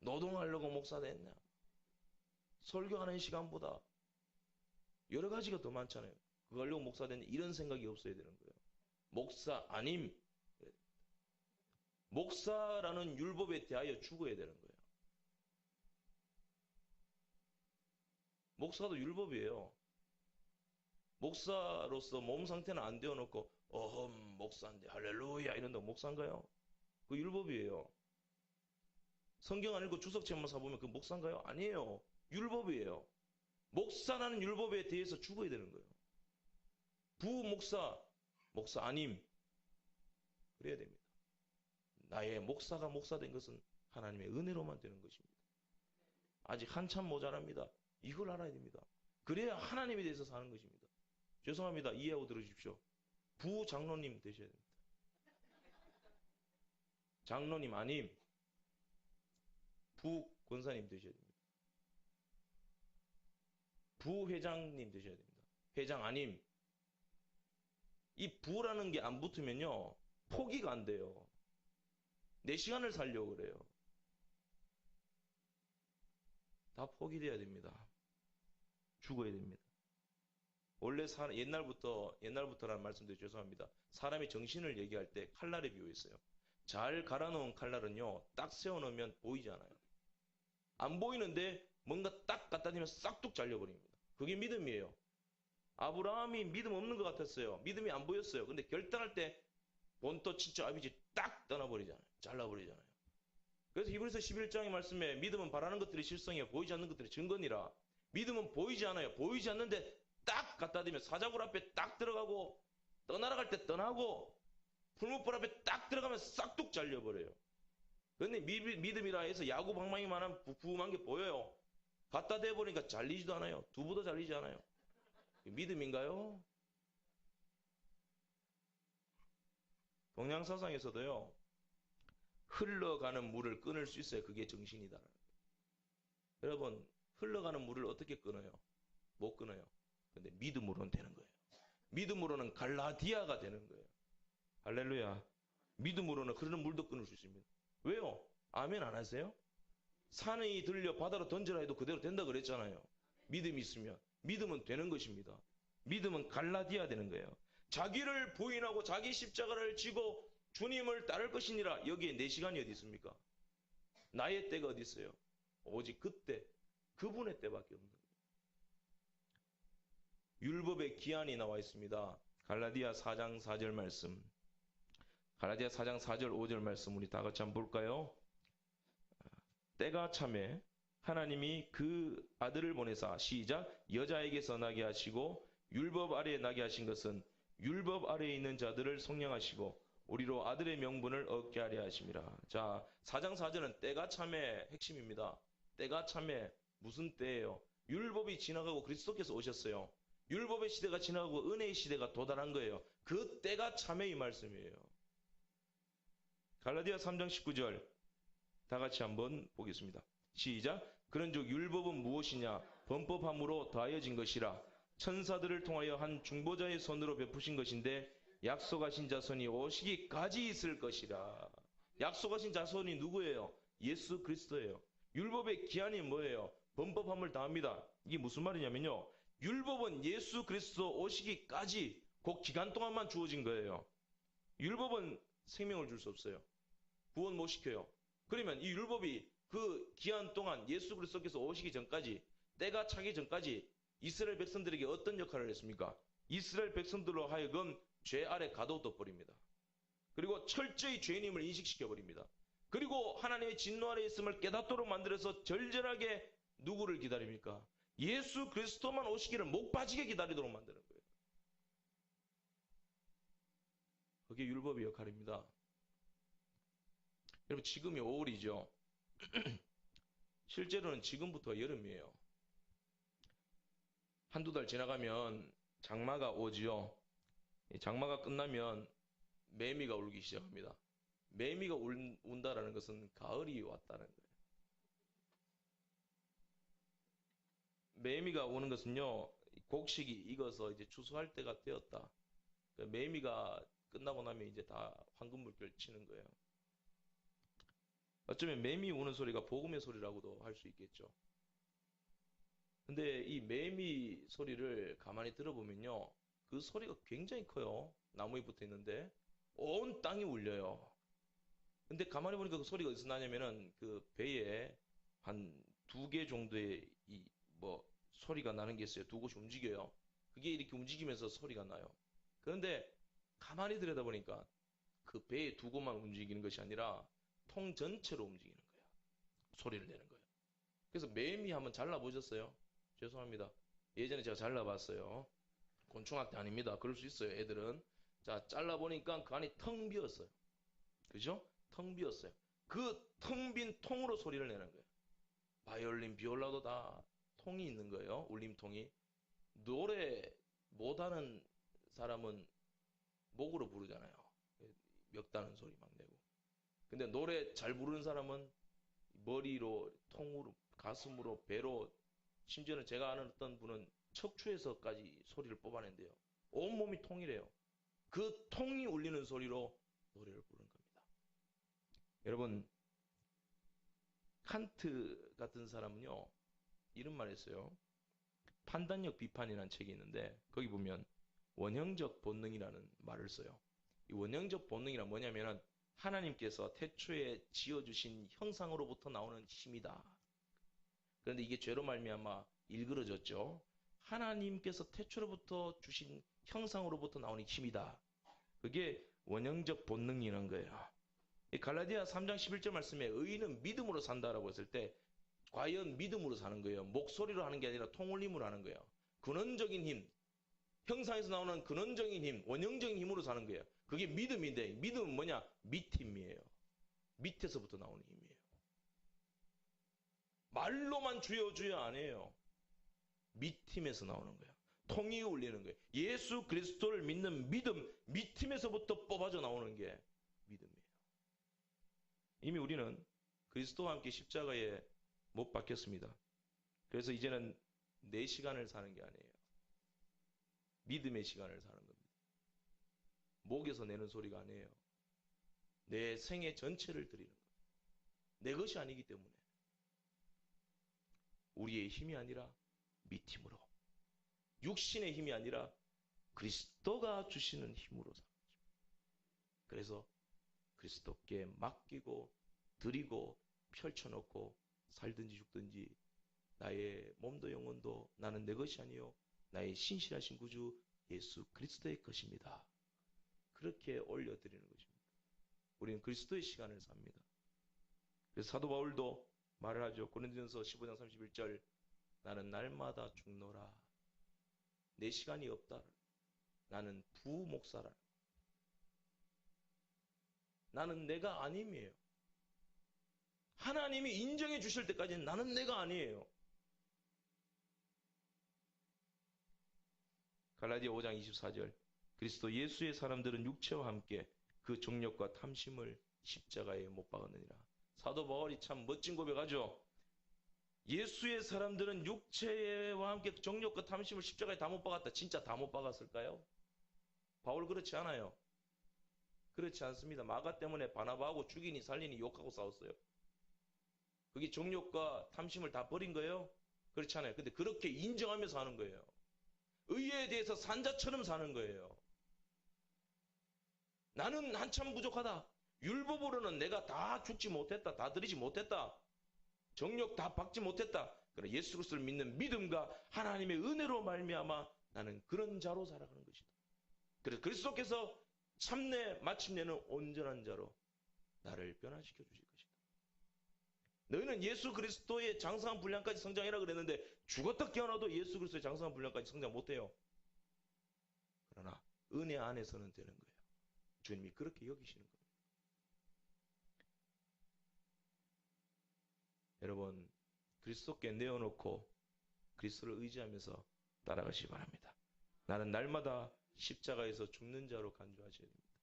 노동하려고 목사 됐냐? 설교하는 시간보다 여러 가지가 더 많잖아요. 그거 하려고 목사 됐냐? 이런 생각이 없어야 되는 거예요. 목사 아님. 목사라는 율법에 대하여 죽어야 되는 거예요. 목사도 율법이에요. 목사로서 몸 상태는 안 되어놓고 목사인데 할렐루야 이런다고 목사인가요? 그 율법이에요. 성경 안 읽고 주석책만 사보면 그 목사인가요? 아니에요. 율법이에요. 목사라는 율법에 대해서 죽어야 되는 거예요. 부목사, 목사 아님 그래야 됩니다. 나의 목사가 목사 된 것은 하나님의 은혜로만 되는 것입니다. 아직 한참 모자랍니다. 이걸 알아야 됩니다. 그래야 하나님에 대해서 사는 것입니다. 죄송합니다. 이해하고 들어주십시오. 부장로님 되셔야 됩니다. 장로님 아님 부권사님 되셔야 됩니다. 부회장님 되셔야 됩니다. 회장 아님. 이 부라는 게 안 붙으면요 포기가 안 돼요. 내 시간을 살려고 그래요. 다 포기돼야 됩니다. 죽어야 됩니다. 원래 옛날부터라는 말씀드려 죄송합니다. 사람의 정신을 얘기할 때 칼날에 비유했어요. 잘 갈아놓은 칼날은요 딱 세워놓으면 보이지 않아요. 안 보이는데 뭔가 딱 갖다 대면 싹둑 잘려버립니다. 그게 믿음이에요. 아브라함이 믿음 없는 것 같았어요. 믿음이 안 보였어요. 근데 결단할 때 본토 진짜 아비지 딱 떠나버리잖아요. 잘라버리잖아요. 그래서 히브리서 11장의 말씀에 믿음은 바라는 것들이 실성이요 보이지 않는 것들이 증거니라. 믿음은 보이지 않아요. 보이지 않는데 딱 갖다 대면 사자굴 앞에 딱 들어가고 떠나러 갈 때 떠나고 풀무불 앞에 딱 들어가면 싹둑 잘려버려요. 그런데 믿음이라 해서 야구 방망이만한 부음한 게 보여요. 갖다 대버리니까 잘리지도 않아요. 두부도 잘리지 않아요. 믿음인가요? 동양사상에서도요 흘러가는 물을 끊을 수 있어요. 그게 정신이다. 여러분 흘러가는 물을 어떻게 끊어요? 못 끊어요. 근데 믿음으로는 되는 거예요. 믿음으로는 갈라디아가 되는 거예요. 할렐루야. 믿음으로는 흐르는 물도 끊을 수 있습니다. 왜요? 아멘 안 하세요? 산이 들려 바다로 던져라 해도 그대로 된다 그랬잖아요. 믿음이 있으면. 믿음은 되는 것입니다. 믿음은 갈라디아 되는 거예요. 자기를 부인하고 자기 십자가를 지고 주님을 따를 것이니라. 여기에 내 시간이 어디 있습니까? 나의 때가 어디 있어요? 오직 그때 그분의 때밖에 없는 거예요. 율법의 기한이 나와 있습니다. 갈라디아 4장 4절 말씀. 갈라디아 4장 4절 5절 말씀 우리 다 같이 한번 볼까요? 때가 참에 하나님이 그 아들을 보내사 시작 여자에게서 나게 하시고 율법 아래에 나게 하신 것은 율법 아래에 있는 자들을 속량하시고 우리로 아들의 명분을 얻게 하려 하심이라. 자, 4장 4절은 때가 참의 핵심입니다. 때가 참의 무슨 때예요? 율법이 지나가고 그리스도께서 오셨어요. 율법의 시대가 지나가고 은혜의 시대가 도달한 거예요. 그 때가 참의 이 말씀이에요. 갈라디아 3장 19절 다 같이 한번 보겠습니다. 시작. 그런즉 율법은 무엇이냐? 범법함으로 더하여진 것이라. 천사들을 통하여 한 중보자의 손으로 베푸신 것인데 약속하신 자손이 오시기까지 있을 것이라. 약속하신 자손이 누구예요? 예수 그리스도예요. 율법의 기한이 뭐예요? 범법함을 다합니다. 이게 무슨 말이냐면요. 율법은 예수 그리스도 오시기까지 그 기간 동안만 주어진 거예요. 율법은 생명을 줄 수 없어요. 구원 못 시켜요. 그러면 이 율법이 그 기한 동안 예수 그리스도께서 오시기 전까지, 때가 차기 전까지 이스라엘 백성들에게 어떤 역할을 했습니까? 이스라엘 백성들로 하여금 죄 아래 가둬둬 버립니다. 그리고 철저히 죄인임을 인식시켜 버립니다. 그리고 하나님의 진노 아래 있음을 깨닫도록 만들어서 절절하게 누구를 기다립니까? 예수 그리스도만 오시기를 목 빠지게 기다리도록 만드는 거예요. 그게 율법의 역할입니다. 여러분, 지금이 5월이죠. 실제로는 지금부터 여름이에요. 한두 달 지나가면 장마가 오지요. 장마가 끝나면 매미가 울기 시작합니다. 매미가 운다라는 것은 가을이 왔다는 거예요. 매미가 우는 것은요, 곡식이 익어서 이제 추수할 때가 되었다. 매미가 끝나고 나면 이제 다 황금물결 치는 거예요. 어쩌면 매미 우는 소리가 복음의 소리라고도 할 수 있겠죠. 근데 이 매미 소리를 가만히 들어보면요, 그 소리가 굉장히 커요. 나무에 붙어 있는데 온 땅이 울려요. 근데 가만히 보니까 그 소리가 어디서 나냐면은 그 배에 한 2개 정도의 소리가 나는 게 있어요. 두 곳이 움직여요. 그게 이렇게 움직이면서 소리가 나요. 그런데 가만히 들여다보니까 그 배의 두 곳만 움직이는 것이 아니라 통 전체로 움직이는 거예요. 소리를 내는 거예요. 그래서 매미 한번 잘라보셨어요? 죄송합니다. 예전에 제가 잘라봤어요. 곤충학대 아닙니다. 그럴 수 있어요, 애들은. 자, 잘라보니까 그 안이 텅 비었어요. 그죠? 텅 비었어요. 그 텅 빈 통으로 소리를 내는 거예요. 바이올린, 비올라도 다 통이 있는 거예요. 울림통이. 노래 못하는 사람은 목으로 부르잖아요. 멱다는 소리 막 내고. 근데 노래 잘 부르는 사람은 머리로, 통으로, 가슴으로, 배로, 심지어는 제가 아는 어떤 분은 척추에서까지 소리를 뽑아낸대요. 온몸이 통이래요. 그 통이 울리는 소리로 노래를 부르는 겁니다. 여러분, 칸트 같은 사람은요, 이런 말 했어요. 판단력 비판이라는 책이 있는데 거기 보면 원형적 본능이라는 말을 써요. 이 원형적 본능이란 뭐냐면은 하나님께서 태초에 지어주신 형상으로부터 나오는 힘이다. 그런데 이게 죄로 말미암아 일그러졌죠. 하나님께서 태초로부터 주신 형상으로부터 나오는 힘이다. 그게 원형적 본능이라는 거예요. 이 갈라디아 3장 11절 말씀에 의인은 믿음으로 산다라고 했을 때 과연 믿음으로 사는 거예요. 목소리로 하는 게 아니라 통울림으로 하는 거예요. 근원적인 힘, 형상에서 나오는 근원적인 힘, 원형적인 힘으로 사는 거예요. 그게 믿음인데 믿음은 뭐냐? 밑힘이에요. 밑에서부터 나오는 힘이에요. 말로만 주여 주여 안 해요. 밑힘에서 나오는 거예요. 통이 울리는 거예요. 예수 그리스도를 믿는 믿음, 밑힘에서부터 뽑아져 나오는 게 믿음이에요. 이미 우리는 그리스도와 함께 십자가에 못 박혔습니다. 그래서 이제는 내 시간을 사는 게 아니에요. 믿음의 시간을 사는 겁니다. 목에서 내는 소리가 아니에요. 내 생애 전체를 드리는 거예요. 내 것이 아니기 때문에. 우리의 힘이 아니라 믿음으로. 육신의 힘이 아니라 그리스도가 주시는 힘으로 사는 거죠. 그래서 그리스도께 맡기고 드리고 펼쳐놓고 살든지 죽든지 나의 몸도 영혼도 나는 내 것이 아니요 나의 신실하신 구주 예수 그리스도의 것입니다. 그렇게 올려드리는 것입니다. 우리는 그리스도의 시간을 삽니다. 그래서 사도 바울도 말을 하죠. 고린도전서 15장 31절 나는 날마다 죽노라. 내 시간이 없다. 나는 부목사라. 나는 내가 아님이에요. 하나님이 인정해 주실 때까지는 나는 내가 아니에요. 갈라디아 5장 24절. 그리스도 예수의 사람들은 육체와 함께 그 정욕과 탐심을 십자가에 못 박았느니라. 사도 바울이 참 멋진 고백하죠. 예수의 사람들은 육체와 함께 정욕과 탐심을 십자가에 다 못 박았다. 진짜 다 못 박았을까요? 바울 그렇지 않아요. 그렇지 않습니다. 마가 때문에 바나바하고 죽이니 살리니 욕하고 싸웠어요. 그게 정욕과 탐심을 다 버린 거예요? 그렇지 않아요. 근데 그렇게 인정하면서 하는 거예요. 의에 대해서 산자처럼 사는 거예요. 나는 한참 부족하다. 율법으로는 내가 다 죽지 못했다. 다 드리지 못했다. 정욕 다 박지 못했다. 그러나 예수 그리스도를 믿는 믿음과 하나님의 은혜로 말미암아 나는 그런 자로 살아가는 것이다. 그래서 그리스도께서 참내 마침내는 온전한 자로 나를 변화시켜 주실 것이다. 너희는 예수 그리스도의 장성한 분량까지 성장해라 그랬는데 죽었다 깨어나도 예수 그리스도의 장성한 분량까지 성장 못해요. 그러나 은혜 안에서는 되는 거예요. 주님이 그렇게 여기시는 겁니다. 여러분, 그리스도께 내어놓고 그리스도를 의지하면서 따라가시기 바랍니다. 나는 날마다 십자가에서 죽는 자로 간주하셔야 됩니다.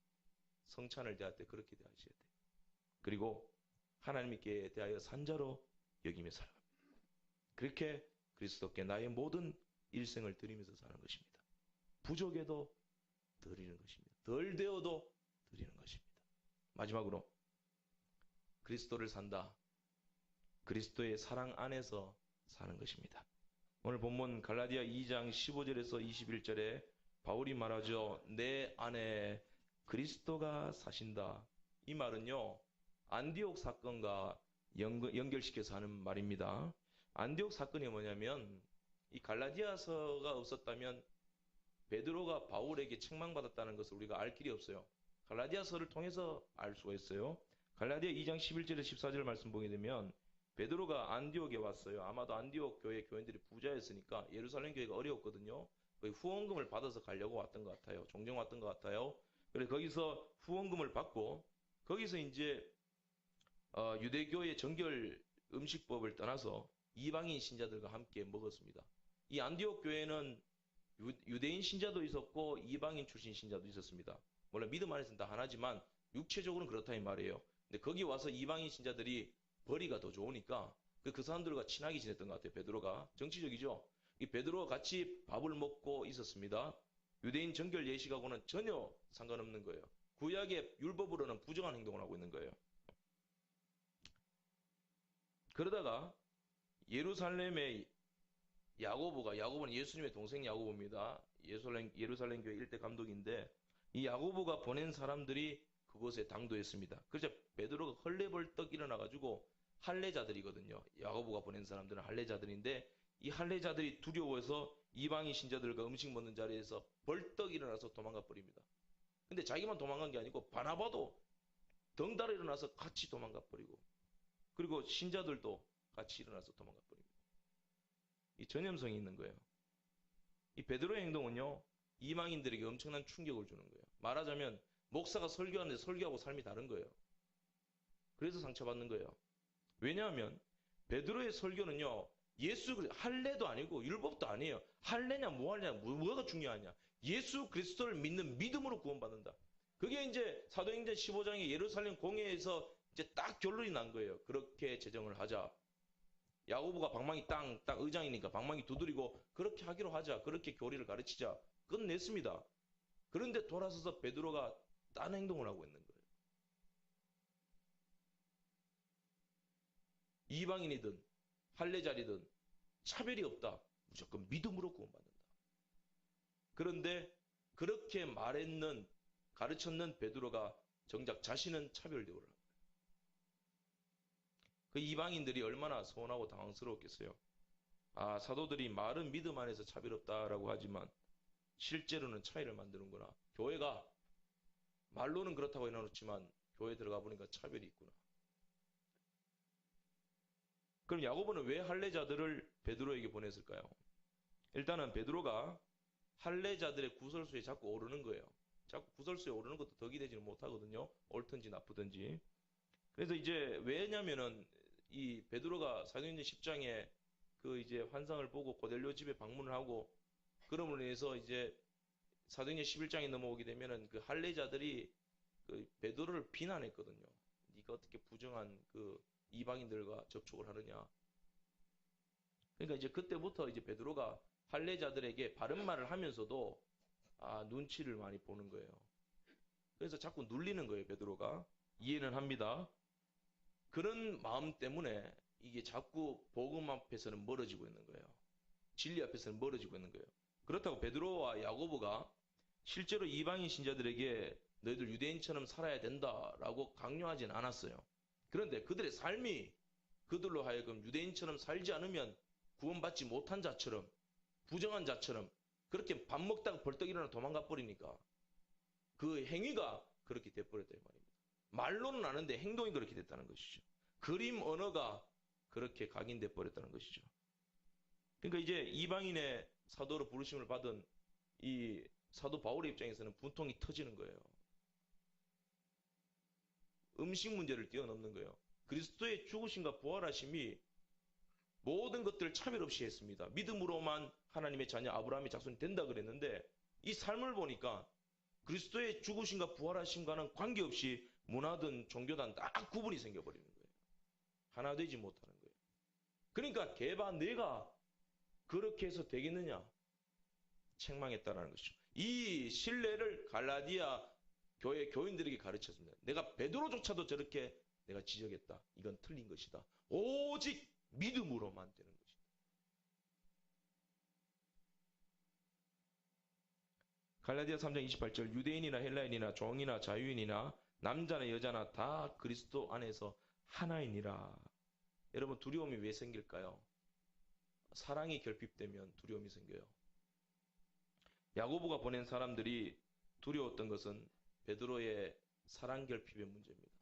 성찬을 대할 때 그렇게 대하셔야 돼요. 그리고 하나님께 대하여 산자로 여기며 살아갑니다. 그렇게 그리스도께 나의 모든 일생을 드리면서 사는 것입니다. 부족해도 드리는 것입니다. 덜 되어도 드리는 것입니다. 마지막으로 그리스도를 산다. 그리스도의 사랑 안에서 사는 것입니다. 오늘 본문 갈라디아 2장 15절에서 21절에 바울이 말하죠. 내 안에 그리스도가 사신다. 이 말은요. 안디옥 사건과 연결시켜서 하는 말입니다. 안디옥 사건이 뭐냐면 이 갈라디아서가 없었다면 베드로가 바울에게 책망받았다는 것을 우리가 알 길이 없어요. 갈라디아서를 통해서 알 수가 있어요. 갈라디아 2장 11절에 14절 말씀 보게 되면 베드로가 안디옥에 왔어요. 아마도 안디옥 교회 교인들이 부자였으니까 예루살렘 교회가 어려웠거든요. 거의 후원금을 받아서 가려고 왔던 것 같아요. 종종 왔던 것 같아요. 그래서 거기서 후원금을 받고 거기서 이제 유대교의 정결 음식법을 떠나서 이방인 신자들과 함께 먹었습니다. 이 안디옥 교회는 유대인 신자도 있었고 이방인 출신 신자도 있었습니다. 물론 믿음 안에서는 다 하나지만 육체적으로는 그렇다 이 말이에요. 근데 거기 와서 이방인 신자들이 벌이가 더 좋으니까 그 사람들과 친하게 지냈던 것 같아요. 베드로가 정치적이죠. 이 베드로와 같이 밥을 먹고 있었습니다. 유대인 정결 예식하고는 전혀 상관없는 거예요. 구약의 율법으로는 부정한 행동을 하고 있는 거예요. 그러다가 예루살렘의 야고보는 예수님의 동생 야고보입니다. 예루살렘 교회 일대 감독인데 이 야고보가 보낸 사람들이 그곳에 당도했습니다. 그래서 베드로가 헐레벌떡 일어나가지고 할례자들이거든요. 야고보가 보낸 사람들은 할례자들인데 이 할례자들이 두려워서 이방인 신자들과 음식 먹는 자리에서 벌떡 일어나서 도망가 버립니다. 근데 자기만 도망간 게 아니고 바나바도 덩달아 일어나서 같이 도망가 버리고 그리고 신자들도 같이 일어나서 도망가 버립니다. 이 전염성이 있는 거예요. 이 베드로의 행동은요. 이방인들에게 엄청난 충격을 주는 거예요. 말하자면 목사가 설교하는데 설교하고 삶이 다른 거예요. 그래서 상처받는 거예요. 왜냐하면 베드로의 설교는요. 할례도 아니고 율법도 아니에요. 할례냐 뭐하냐 뭐가 중요하냐. 예수 그리스도를 믿는 믿음으로 구원받는다. 그게 이제 사도행전 15장의 예루살렘 공회에서 이제 딱 결론이 난 거예요. 그렇게 제정을 하자. 야고보가 방망이 딱 의장이니까 방망이 두드리고 그렇게 하기로 하자. 그렇게 교리를 가르치자. 끝냈습니다. 그런데 돌아서서 베드로가 딴 행동을 하고 있는 거예요. 이방인이든 할례자리든 차별이 없다. 무조건 믿음으로 구원받는다. 그런데 그렇게 가르쳤는 베드로가 정작 자신은 차별되고 그런 거예요. 그 이방인들이 얼마나 서운하고 당황스러웠겠어요. 아, 사도들이 말은 믿음 안에서 차별 없다라고 하지만 실제로는 차이를 만드는구나. 교회가 말로는 그렇다고 해놓지만 교회 들어가 보니까 차별이 있구나. 그럼 야고보는 왜 할례자들을 베드로에게 보냈을까요? 일단은 베드로가 할례자들의 구설수에 자꾸 오르는 거예요. 자꾸 구설수에 오르는 것도 덕이 되지는 못하거든요. 옳든지 나쁘든지. 그래서 이제 왜냐면은 이 베드로가 사도행전 10장에 그 이제 환상을 보고 고넬료 집에 방문을 하고 그럼으로 인해서 이제 사도행전 11장에 넘어오게 되면은 그 할례자들이 그 베드로를 비난했거든요. 네가 어떻게 부정한 그 이방인들과 접촉을 하느냐. 그러니까 이제 그때부터 이제 베드로가 할례자들에게 바른 말을 하면서도 눈치를 많이 보는 거예요. 그래서 자꾸 눌리는 거예요, 베드로가. 이해는 합니다. 그런 마음 때문에 이게 자꾸 복음 앞에서는 멀어지고 있는 거예요. 진리 앞에서는 멀어지고 있는 거예요. 그렇다고 베드로와 야고보가 실제로 이방인 신자들에게 너희들 유대인처럼 살아야 된다라고 강요하진 않았어요. 그런데 그들의 삶이 그들로 하여금 유대인처럼 살지 않으면 구원받지 못한 자처럼 부정한 자처럼 그렇게 밥 먹다가 벌떡 일어나 도망가 버리니까 그 행위가 그렇게 돼버렸다 이 말입니다. 말로는 아는데 행동이 그렇게 됐다는 것이죠. 그림 언어가 그렇게 각인돼 버렸다는 것이죠. 그러니까 이제 이방인의 사도로 부르심을 받은 이 사도 바울의 입장에서는 분통이 터지는 거예요. 음식 문제를 뛰어넘는 거예요. 그리스도의 죽으심과 부활하심이 모든 것들을 차별 없이 했습니다. 믿음으로만 하나님의 자녀 아브라함의 자손이 된다 그랬는데 이 삶을 보니까 그리스도의 죽으심과 부활하심과는 관계없이 문화든 종교든 딱 구분이 생겨버리는 거예요. 하나 되지 못하는 거예요. 그러니까 개바 내가 그렇게 해서 되겠느냐? 책망했다라는 것이죠. 이 신뢰를 갈라디아 교회 교인들에게 가르쳤습니다. 내가 베드로조차도 저렇게 내가 지적했다. 이건 틀린 것이다. 오직 믿음으로만 되는 것이다. 갈라디아 3장 28절 유대인이나 헬라인이나 종이나 자유인이나 남자나 여자나 다 그리스도 안에서 하나이니라. 여러분 두려움이 왜 생길까요? 사랑이 결핍되면 두려움이 생겨요. 야고보가 보낸 사람들이 두려웠던 것은 베드로의 사랑 결핍의 문제입니다.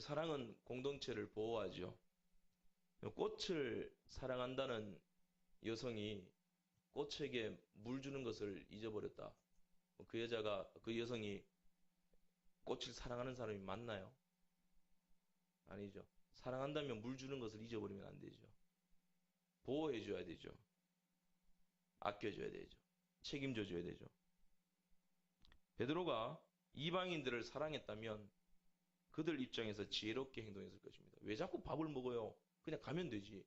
사랑은 공동체를 보호하죠. 꽃을 사랑한다는 여성이 꽃에게 물 주는 것을 잊어버렸다. 그 여자가, 그 여성이 꽃을 사랑하는 사람이 맞나요? 아니죠. 사랑한다면 물 주는 것을 잊어버리면 안 되죠. 보호해줘야 되죠. 아껴줘야 되죠. 책임져줘야 되죠. 베드로가 이방인들을 사랑했다면 그들 입장에서 지혜롭게 행동했을 것입니다. 왜 자꾸 밥을 먹어요? 그냥 가면 되지.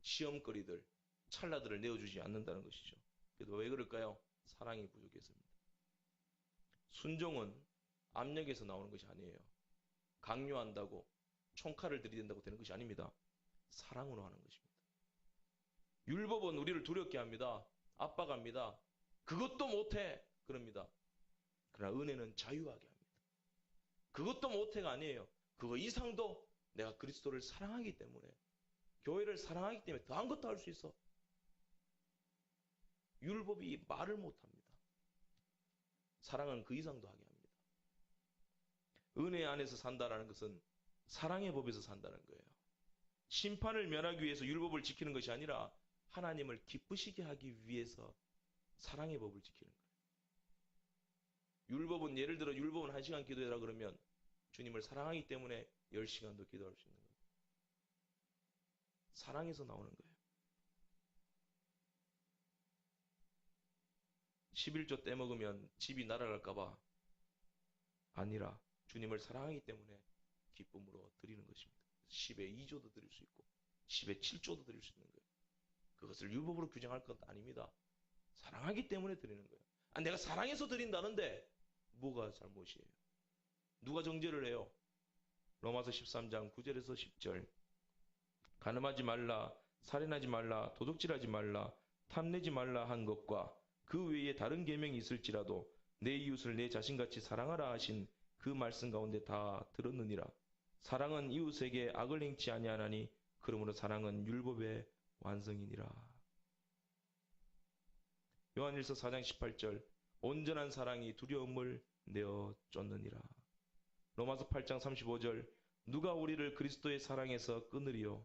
시험거리들, 찰나들을 내어주지 않는다는 것이죠. 그래도 왜 그럴까요? 사랑이 부족했습니다. 순종은 압력에서 나오는 것이 아니에요. 강요한다고 총칼을 들이댄다고 되는 것이 아닙니다. 사랑으로 하는 것입니다. 율법은 우리를 두렵게 합니다. 압박합니다. 그것도 못해. 그럽니다. 그러나 은혜는 자유하게 합니다. 그것도 못해가 아니에요. 그거 이상도 내가 그리스도를 사랑하기 때문에 교회를 사랑하기 때문에 더한 것도 할 수 있어. 율법이 말을 못합니다. 사랑은 그 이상도 하게 합니다. 은혜 안에서 산다라는 것은 사랑의 법에서 산다는 거예요. 심판을 면하기 위해서 율법을 지키는 것이 아니라 하나님을 기쁘시게 하기 위해서 사랑의 법을 지키는 거예요. 율법은 예를 들어 율법은 1시간 기도해라 그러면 주님을 사랑하기 때문에 10시간도 기도할 수 있는 거예요. 사랑에서 나오는 거예요. 11조 떼먹으면 집이 날아갈까봐 아니라 주님을 사랑하기 때문에 기쁨으로 드리는 것입니다. 10에 2조도 드릴 수 있고 10에 7조도 드릴 수 있는 거예요. 그것을 율법으로 규정할 것 아닙니다. 사랑하기 때문에 드리는 거예요. 내가 사랑해서 드린다는데 뭐가 잘못이에요? 누가 정죄를 해요? 로마서 13장 9절에서 10절 간음하지 말라, 살인하지 말라, 도둑질하지 말라, 탐내지 말라 한 것과 그 외에 다른 계명이 있을지라도 내 이웃을 내 자신같이 사랑하라 하신 그 말씀 가운데 다 들었느니라. 사랑은 이웃에게 악을 행치 아니하나니 그러므로 사랑은 율법의 완성이니라. 요한일서 4장 18절 온전한 사랑이 두려움을 내어 쫓느니라. 로마서 8장 35절 누가 우리를 그리스도의 사랑에서 끊으리요?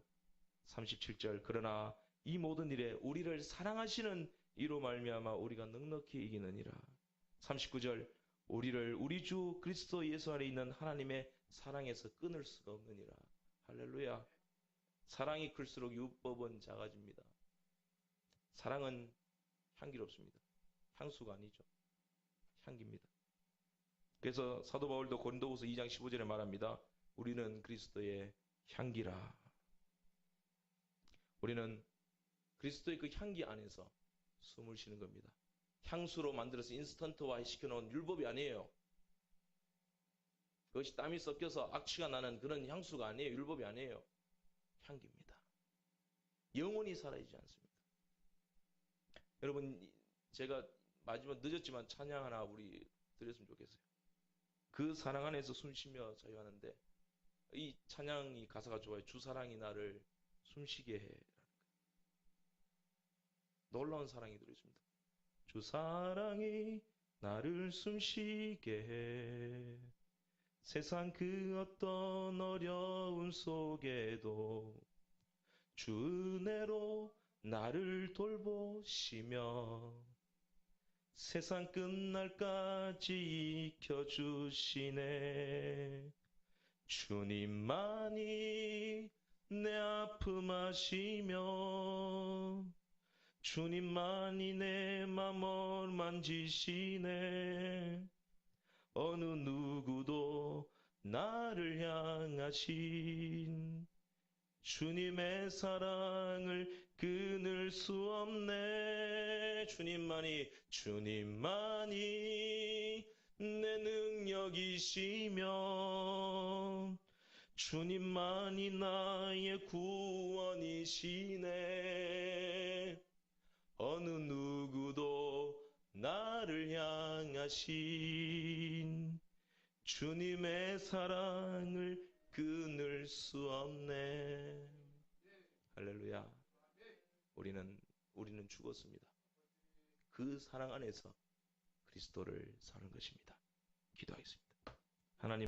37절 그러나 이 모든 일에 우리를 사랑하시는 이로 말미암아 우리가 넉넉히 이기느니라. 39절 우리를 우리 주 그리스도 예수 안에 있는 하나님의 사랑에서 끊을 수가 없느니라. 할렐루야. 사랑이 클수록 율법은 작아집니다. 사랑은 향기롭습니다. 향수가 아니죠. 향기입니다. 그래서 사도 바울도 고린도후서 2장 15절에 말합니다. 우리는 그리스도의 향기라. 우리는 그리스도의 그 향기 안에서 숨을 쉬는 겁니다. 향수로 만들어서 인스턴트화 시켜놓은 율법이 아니에요. 그것이 땀이 섞여서 악취가 나는 그런 향수가 아니에요. 율법이 아니에요. 향기입니다. 영원히 사라지지 않습니다. 여러분, 제가 마지막 늦었지만 찬양 하나 우리 드렸으면 좋겠어요. 그 사랑 안에서 숨쉬며 자유하는데 이 찬양이 가사가 좋아요. 주 사랑이 나를 숨쉬게 해. 놀라운 사랑이 들어있습니다. 주 사랑이 나를 숨쉬게 해. 세상 그 어떤 어려움 속에도 주 은혜로 나를 돌보시며 세상 끝날까지 익혀주시네. 주님만이 내 아픔 아시며 주님만이 내 맘을 만지시네. 어느 누구도 나를 향하신 주님의 사랑을 끊을 수 없네. 주님만이 내 능력이시며 주님만이 나의 구원이시네. 어느 누구도 나를 향하신 주님의 사랑을 끊을 수 없네. 할렐루야. 우리는 죽었습니다. 그 사랑 안에서 그리스도를 사는 것입니다. 기도하겠습니다. 하나님